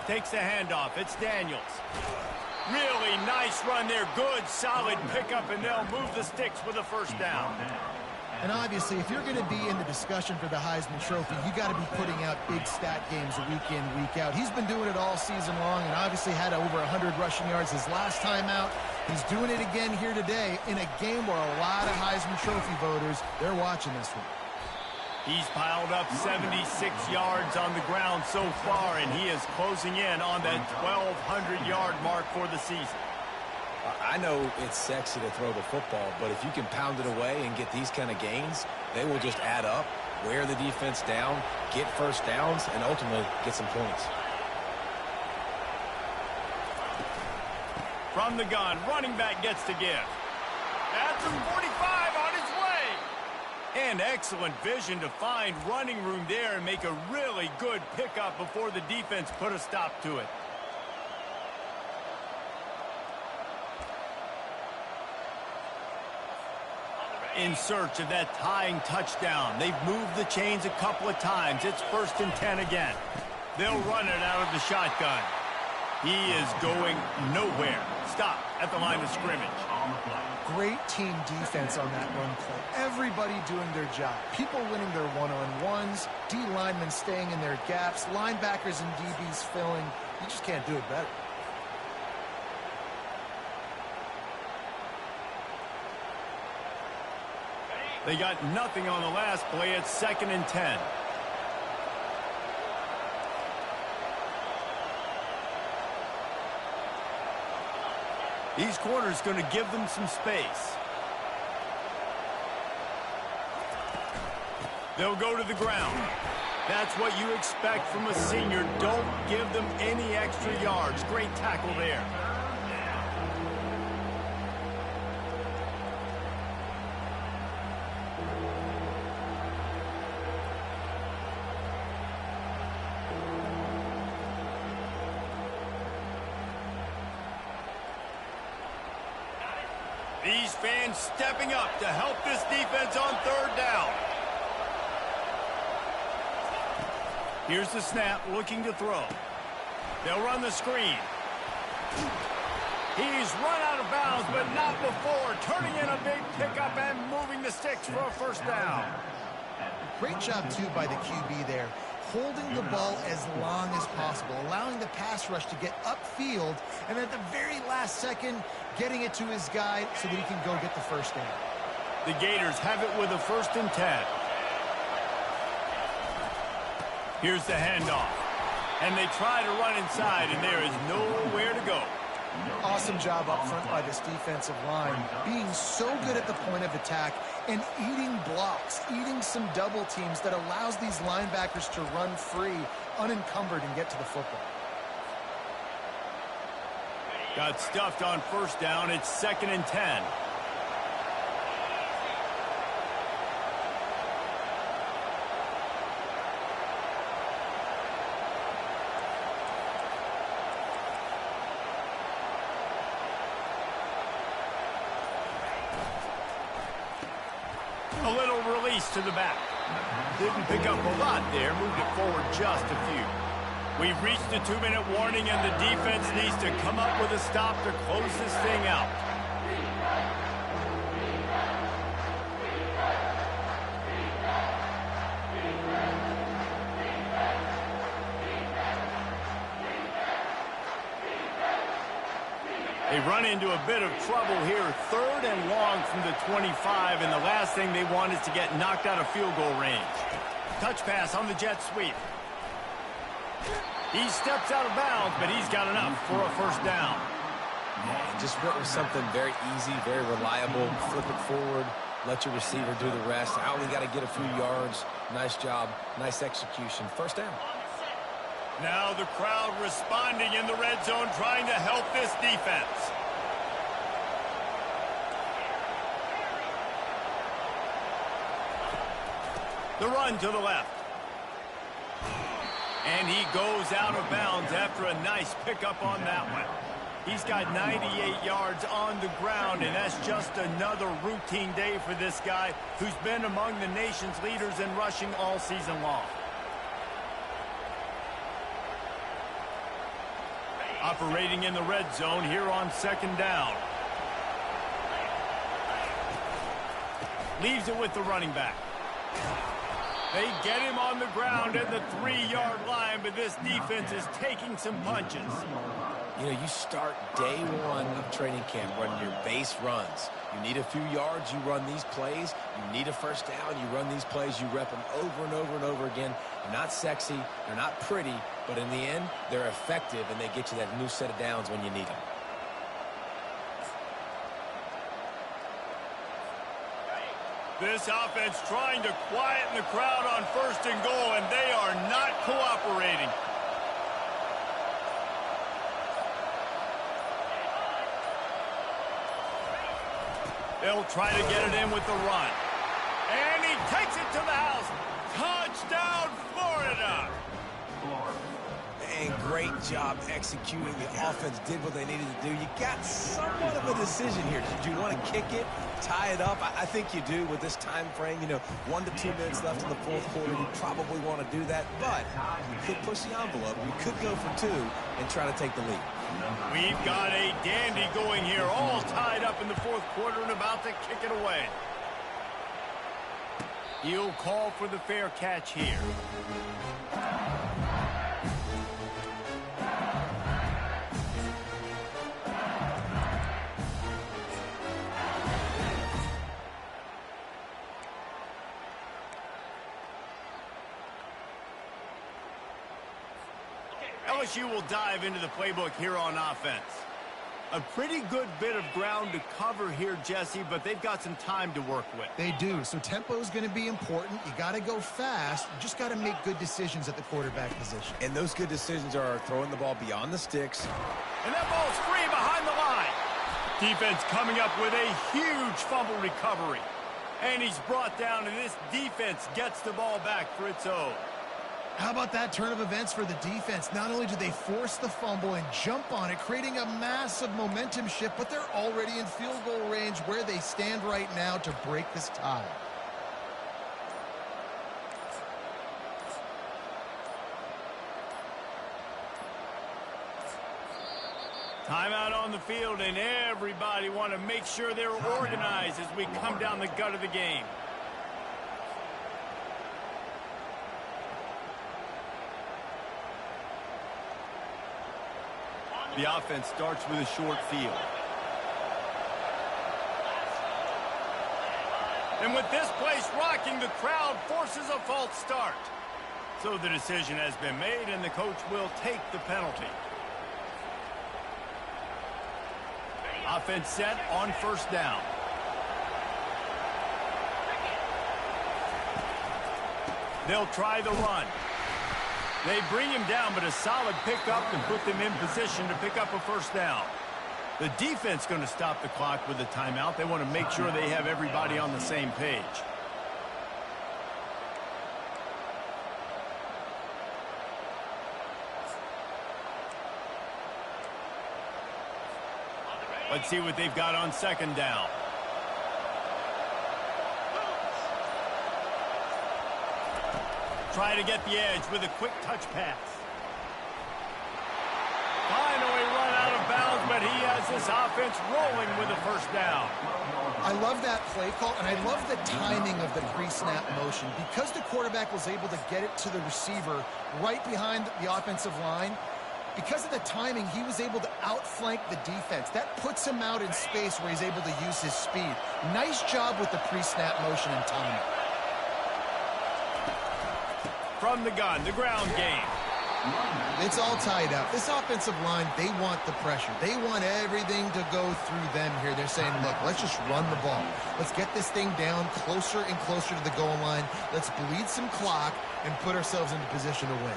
Takes the handoff. It's Daniels. Really nice run there. Good, solid pickup, and they'll move the sticks with a first down. And obviously, if you're going to be in the discussion for the Heisman Trophy, you got to be putting out big stat games week in, week out. He's been doing it all season long and obviously had over 100 rushing yards his last time out. He's doing it again here today in a game where a lot of Heisman Trophy voters, they're watching this one. He's piled up 76 yards on the ground so far, and he is closing in on that 1,200-yard mark for the season. I know it's sexy to throw the football, but if you can pound it away and get these kind of gains, they will just add up, wear the defense down, get first downs, and ultimately get some points. From the gun, running back gets to give. That's a 45 on his way. And excellent vision to find running room there and make a really good pickup before the defense put a stop to it. In search of that tying touchdown. They've moved the chains a couple of times. It's 1st and 10 again. They'll run it out of the shotgun. He is going nowhere. Stop at the line of scrimmage. Great team defense on that run play. Everybody doing their job. People winning their one-on-ones, D linemen staying in their gaps, linebackers and DBs filling. You just can't do it better. They got nothing on the last play. It's 2nd and 10. These corners going to give them some space. They'll go to the ground. That's what you expect from a senior. Don't give them any extra yards. Great tackle there. These fans stepping up to help this defense on 3rd down. Here's the snap, looking to throw. They'll run the screen. He's run out of bounds, but not before. Turning in a big pickup and moving the sticks for a 1st down. Great job, too, by the QB there. Holding the ball as long as possible, allowing the pass rush to get upfield, and at the very last second, getting it to his guy so that he can go get the 1st down. The Gators have it with a 1st and 10. Here's the handoff. And they try to run inside, and there is nowhere to go. Awesome job up front by this defensive line, being so good at the point of attack and eating blocks, eating some double teams that allows these linebackers to run free, unencumbered, and get to the football. Got stuffed on 1st down. It's 2nd and 10. A little release to the back. Didn't pick up a lot there. Moved it forward just a few. We've reached the 2-minute warning, and the defense needs to come up with a stop to close this thing out. They run into a bit of trouble here. 3rd and long from the 25, and the last thing they want is to get knocked out of field goal range. Touch pass on the jet sweep. He steps out of bounds, but he's got enough for a 1st down. Just went with something very easy, very reliable. Flip it forward, let your receiver do the rest. I only got to get a few yards. Nice job, nice execution. 1st down. Now the crowd responding in the red zone, trying to help this defense. The run to the left. And he goes out of bounds after a nice pickup on that one. He's got 98 yards on the ground, and that's just another routine day for this guy who's been among the nation's leaders in rushing all season long. Operating in the red zone here on second down. Leaves it with the running back. They get him on the ground at the 3-yard line, but this defense is taking some punches. You know, you start day one of training camp running your base runs. You need a few yards, you run these plays. You need a first down, you run these plays. You rep them over and over and over again. They're not sexy, they're not pretty, but in the end, they're effective, and they get you that new set of downs when you need them. This offense trying to quieten the crowd on first and goal, and they are not cooperating. They'll try to get it in with the run. And he takes it to the house. Touchdown, Florida! And great job executing. The offense did what they needed to do. You got somewhat of a decision here. Did you want to kick it, tie it up? I think you do with this time frame. You know, 1 to 2 minutes left in the fourth quarter. You probably want to do that, but you could push the envelope. You could go for 2 and try to take the lead. We've got a dandy going here, all tied up in the fourth quarter and about to kick it away. He'll call for the fair catch here. LSU will dive into the playbook here on offense. A pretty good bit of ground to cover here, Jesse, but they've got some time to work with. They do, so tempo is going to be important. You got to go fast. You just got to make good decisions at the quarterback position. And those good decisions are throwing the ball beyond the sticks. And that ball's free behind the line. Defense coming up with a huge fumble recovery. And he's brought down, and this defense gets the ball back for its own. How about that turn of events for the defense? Not only do they force the fumble and jump on it, creating a massive momentum shift, but they're already in field goal range where they stand right now to break this tie. Timeout on the field, and everybody want to make sure they're organized as we come down the gut of the game. The offense starts with a short field. And with this place rocking, the crowd forces a false start. So the decision has been made, and the coach will take the penalty. Offense set on first down. They'll try the run. They bring him down, but a solid pickup to put them in position to pick up a first down. The defense going to stop the clock with a timeout. They want to make sure they have everybody on the same page. Let's see what they've got on second down. Try to get the edge with a quick touch pass. Finally run out of bounds, but he has this offense rolling with a first down. I love that play call, and I love the timing of the pre-snap motion. Because the quarterback was able to get it to the receiver right behind the offensive line, because of the timing, he was able to outflank the defense. That puts him out in space where he's able to use his speed. Nice job with the pre-snap motion and timing. From the gun, the ground game. It's all tied up. This offensive line, they want the pressure. They want everything to go through them here. They're saying, look, let's just run the ball. Let's get this thing down closer and closer to the goal line. Let's bleed some clock and put ourselves into position to win.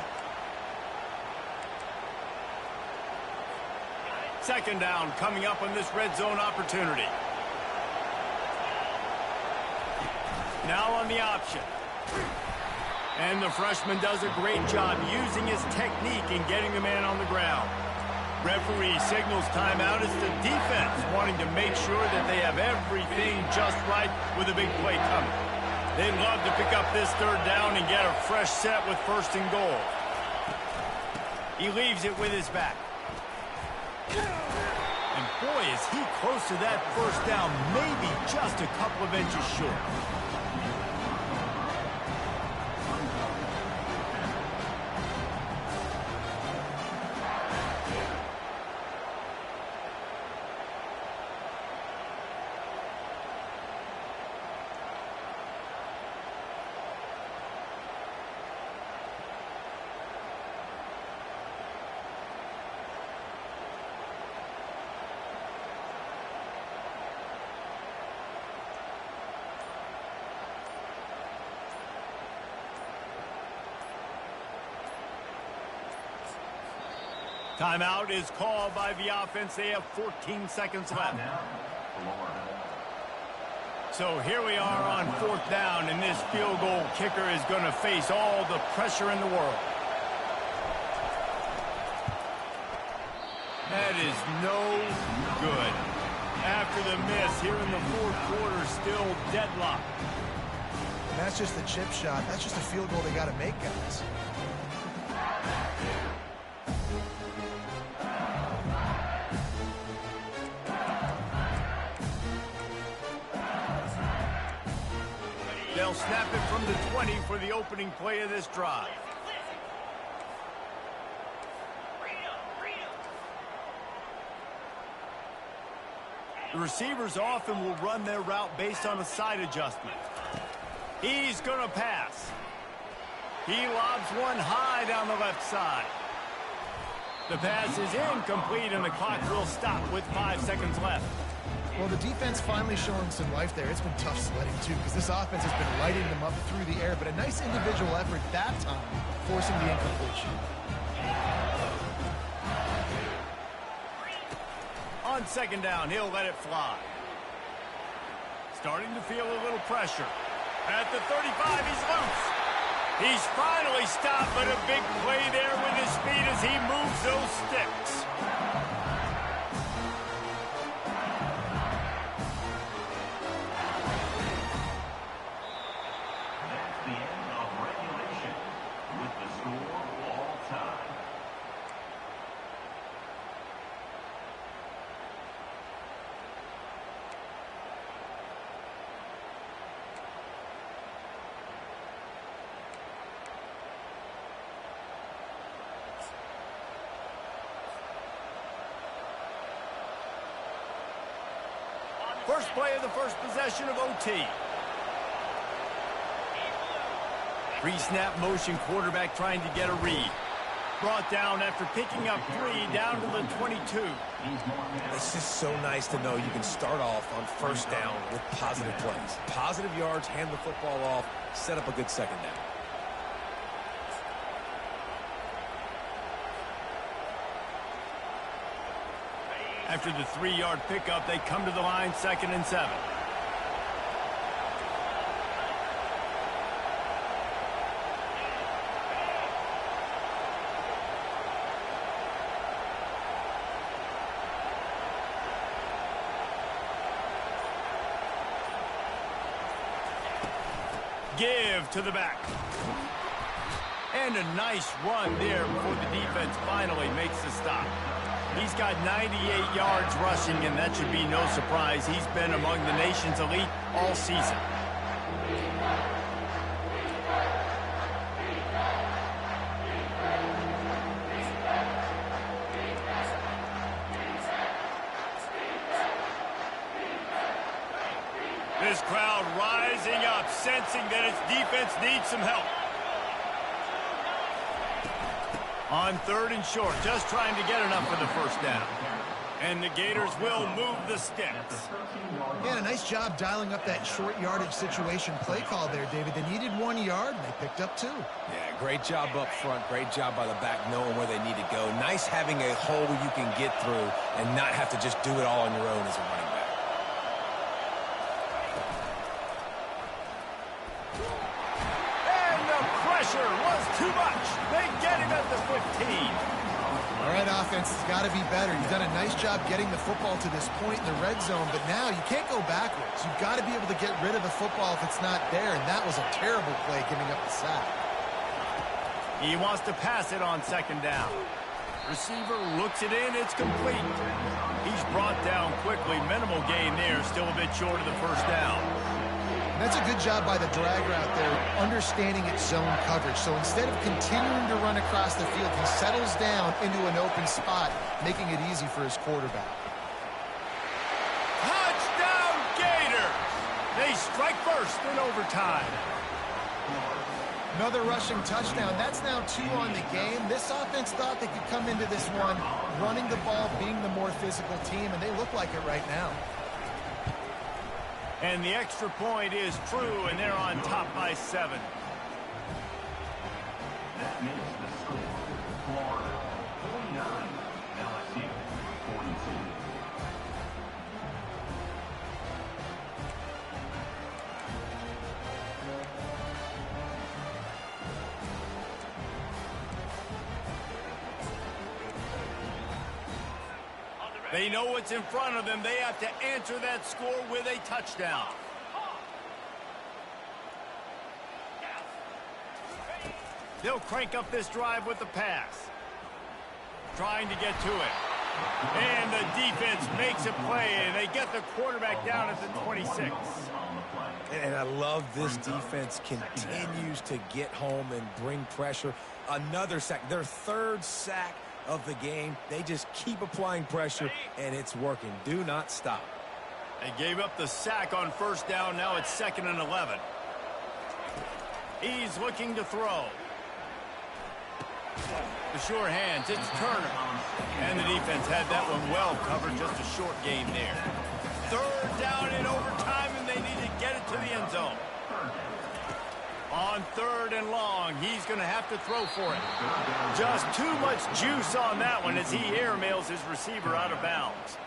Second down coming up on this red zone opportunity. Now on the option. And the freshman does a great job using his technique and getting the man on the ground. Referee signals timeout. It's the defense wanting to make sure that they have everything just right with a big play coming. They'd love to pick up this third down and get a fresh set with first and goal. He leaves it with his back. And boy, is he close to that first down, maybe just a couple of inches short. Timeout is called by the offense. They have 14 seconds left. So here we are on fourth down, and this field goal kicker is going to face all the pressure in the world. That is no good. After the miss here in the fourth quarter, still deadlocked. And that's just the chip shot. That's just a field goal they got to make, guys. They'll snap it from the 20 for the opening play of this drive. The receivers often will run their route based on a side adjustment. He's going to pass. He lobs one high down the left side. The pass is incomplete, and the clock will stop with 5 seconds left. Well, the defense finally showing some life there. It's been tough sledding, too, because this offense has been lighting them up through the air, but a nice individual effort that time, forcing the incompletion. On second down, he'll let it fly. Starting to feel a little pressure. At the 35, he's loose. He's finally stopped, but a big play there with his speed as he moves those sticks. First play of the first possession of OT. Pre-snap motion, quarterback trying to get a read. Brought down after picking up 3 down to the 22. It's just so nice to know you can start off on first down with positive plays. Positive yards, hand the football off, set up a good second down. After the 3-yard pickup, they come to the line, 2nd and 7. Give to the back. And a nice run there before the defense finally makes the stop. He's got 98 yards rushing, and that should be no surprise. He's been among the nation's elite all season. This crowd rising up, sensing that its defense needs some help. On 3rd and short, just trying to get enough for the first down. And the Gators will move the sticks. Yeah, a nice job dialing up that short yardage situation play call there, David. They needed 1 yard, and they picked up 2. Yeah, great job up front. Great job by the back knowing where they need to go. Nice having a hole you can get through and not have to just do it all on your own as a running back. And the pressure was too much. They get him at the 15. All right, offense has got to be better. You've done a nice job getting the football to this point in the red zone, but now you can't go backwards. You've got to be able to get rid of the football if it's not there, and that was a terrible play giving up the sack. He wants to pass it on second down. Receiver looks it in. It's complete. He's brought down quickly. Minimal gain there. Still a bit short of the first down. And that's a good job by the drag route there, understanding its zone coverage. So instead of continuing to run across the field, he settles down into an open spot, making it easy for his quarterback. Touchdown, Gators! They strike first in overtime. Another rushing touchdown. That's now 2 on the game. This offense thought they could come into this one running the ball, being the more physical team, and they look like it right now. And the extra point is true, and they're on top by 7. That makes the score Florida 49, LSU 42. They know what's in front of them. They have to answer that score with a touchdown. They'll crank up this drive with the pass. Trying to get to it. And the defense makes a play, and they get the quarterback down at the 26. And I love this defense continues to get home and bring pressure. Another sack, their 3rd sack of the game. They just keep applying pressure, and it's working. Do not stop. They gave up the sack on first down. Now it's 2nd and 11. He's looking to throw. The sure hands, it's Turner. And the defense had that one well covered. Just a short game there. 3rd down in overtime, and they need to get it to the end zone. On 3rd and long, he's going to have to throw for it. Just too much juice on that one as he airmails his receiver out of bounds.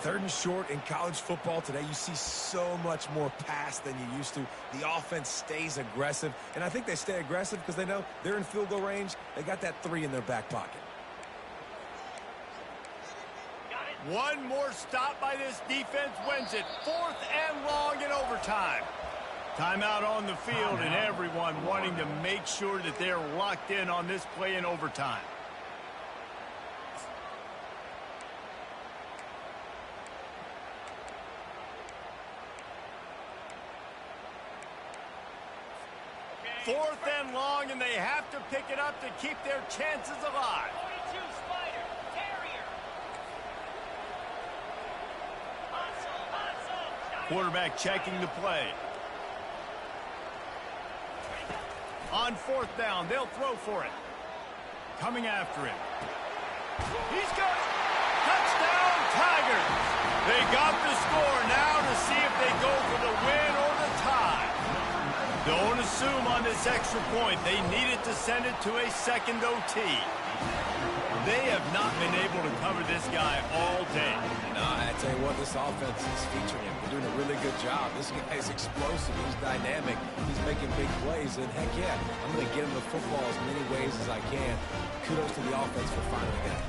3rd and short in college football today. You see so much more pass than you used to. The offense stays aggressive, and I think they stay aggressive because they know they're in field goal range. They got that 3 in their back pocket. One more stop by this defense wins it. 4th and long in overtime. Timeout on the field, and everyone wanting to make sure that they're locked in on this play in overtime. Fourth and long, and they have to pick it up to keep their chances alive. 42 Spider, Carrier. Quarterback checking the play. On 4th down, they'll throw for it. Coming after him. He's got it. Touchdown, Tigers. They got the score now to see if they go for the win or the tie. Don't assume on this extra point. They needed to send it to a 2nd OT. They have not been able to cover this guy all day. No, I tell you what, this offense is featuring him. They're doing a really good job. This guy's explosive. He's dynamic. He's making big plays. And heck yeah, I'm going to get him the football as many ways as I can. Kudos to the offense for finding that.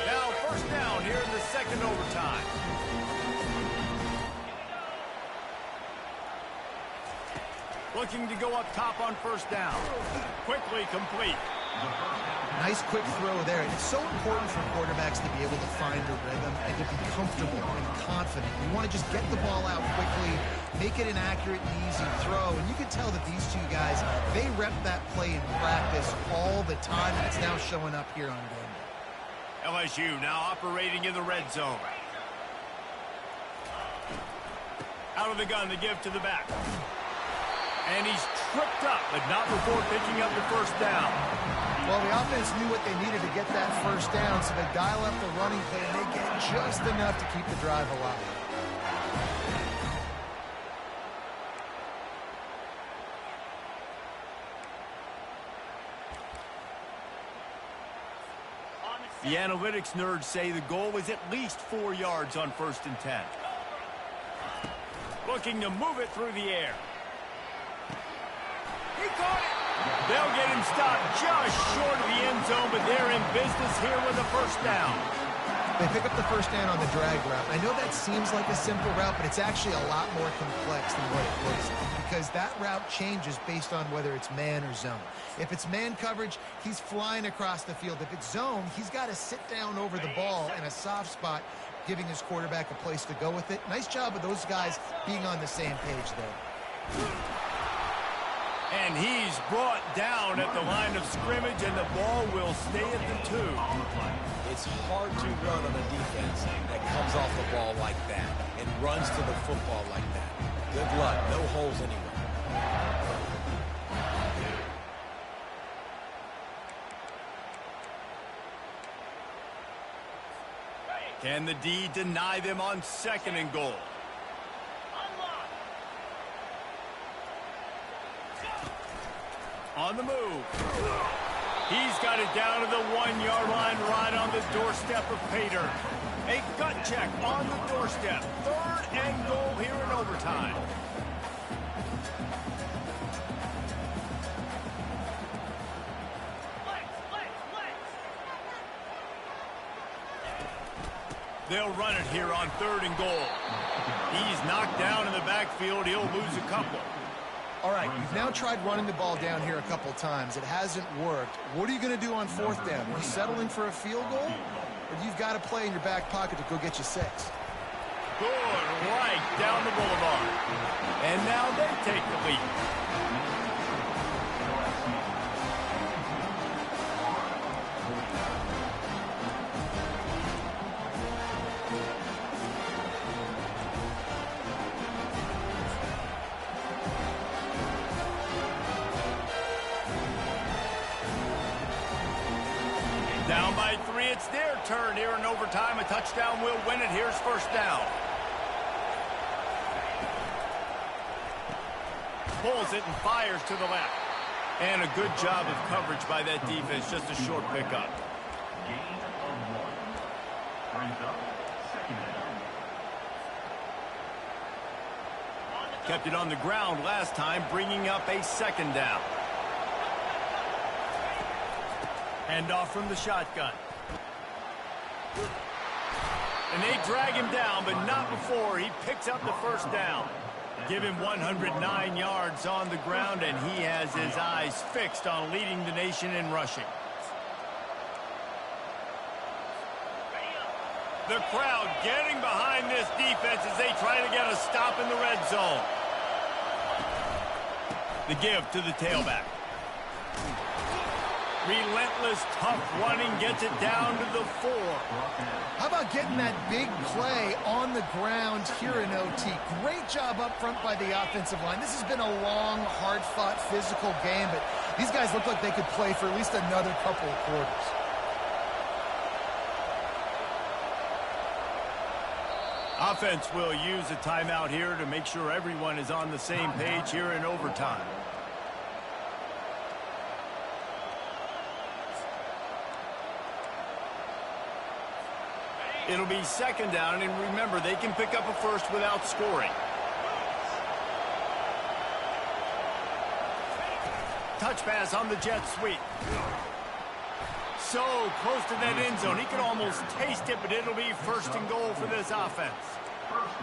Now 1st down here in the 2nd overtime. Looking to go up top on 1st down. Quickly complete. Nice quick throw there. And it's so important for quarterbacks to be able to find a rhythm and to be comfortable and confident. You want to just get the ball out quickly, make it an accurate and easy throw. And you can tell that these two guys, they rep that play in practice all the time, and it's now showing up here on game day. LSU now operating in the red zone. Out of the gun to give to the back. And he's tripped up, but not before picking up the 1st down. Well, the offense knew what they needed to get that 1st down, so they dial up the running play, and they get just enough to keep the drive alive. The analytics nerds say the goal is at least 4 yards on 1st and 10. Looking to move it through the air. He caught it. They'll get him stopped just short of the end zone, but they're in business here with a first down. They pick up the first down on the drag route. I know that seems like a simple route, but it's actually a lot more complex than what it looks like because that route changes based on whether it's man or zone. If it's man coverage, he's flying across the field. If it's zone, he's got to sit down over the ball in a soft spot, giving his quarterback a place to go with it. Nice job of those guys being on the same page there. And he's brought down at the line of scrimmage, and the ball will stay at the 2. It's hard to run on a defense that comes off the ball like that and runs to the football like that. Good luck. No holes anywhere. Can the D deny them on 2nd and goal? On the move. He's got it down to the 1-yard line right on the doorstep of Pater. A gut check on the doorstep. 3rd and goal here in overtime. They'll run it here on 3rd and goal. He's knocked down in the backfield. He'll lose a couple. All right, you've now tried running the ball down here a couple times. It hasn't worked. What are you going to do on 4th down? Are you settling for a field goal? Or you've got a play in your back pocket to go get you 6? Good right down the boulevard. And now they take the lead. Down by 3, it's their turn here in overtime. A touchdown will win it. Here's 1st down. Pulls it and fires to the left. And a good job of coverage by that defense. Just a short pickup. Gain of 1. Brings up 2nd down. Kept it on the ground last time, bringing up a 2nd down. Hand off from the shotgun. And they drag him down, but not before he picks up the 1st down. Give him 109 yards on the ground, and he has his eyes fixed on leading the nation in rushing. The crowd getting behind this defense as they try to get a stop in the red zone. The give to the tailback. Relentless, tough running gets it down to the 4. How about getting that big play on the ground here in OT? Great job up front by the offensive line. This has been a long, hard-fought, physical game, but these guys look like they could play for at least another couple of quarters. Offense will use a timeout here to make sure everyone is on the same page here in overtime. It'll be 2nd down, and remember, they can pick up a 1st without scoring. Touch pass on the jet sweep. So close to that end zone. He could almost taste it, but it'll be 1st and goal for this offense.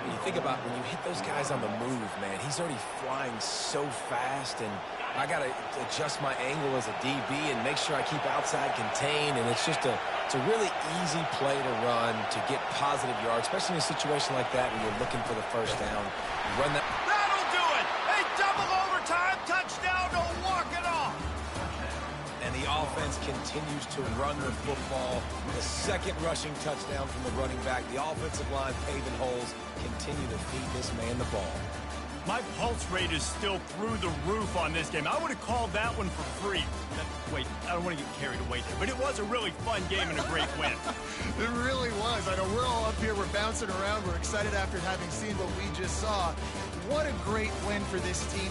When you think about when you hit those guys on the move, man, he's already flying so fast, and I got to adjust my angle as a DB and make sure I keep outside contained, and it's just it's a really easy play to run to get positive yards, especially in a situation like that when you're looking for the 1st down. You run that. That'll do it! A double overtime touchdown to walk it off! And the offense continues to run the football. The 2nd rushing touchdown from the running back. The offensive line paving holes. Continue to feed this man the ball. My pulse rate is still through the roof on this game. I would have called that one for free. Wait, I don't want to get carried away there, but it was a really fun game and a great win. It really was. I know we're all up here, we're bouncing around, we're excited after having seen what we just saw. What a great win for this team.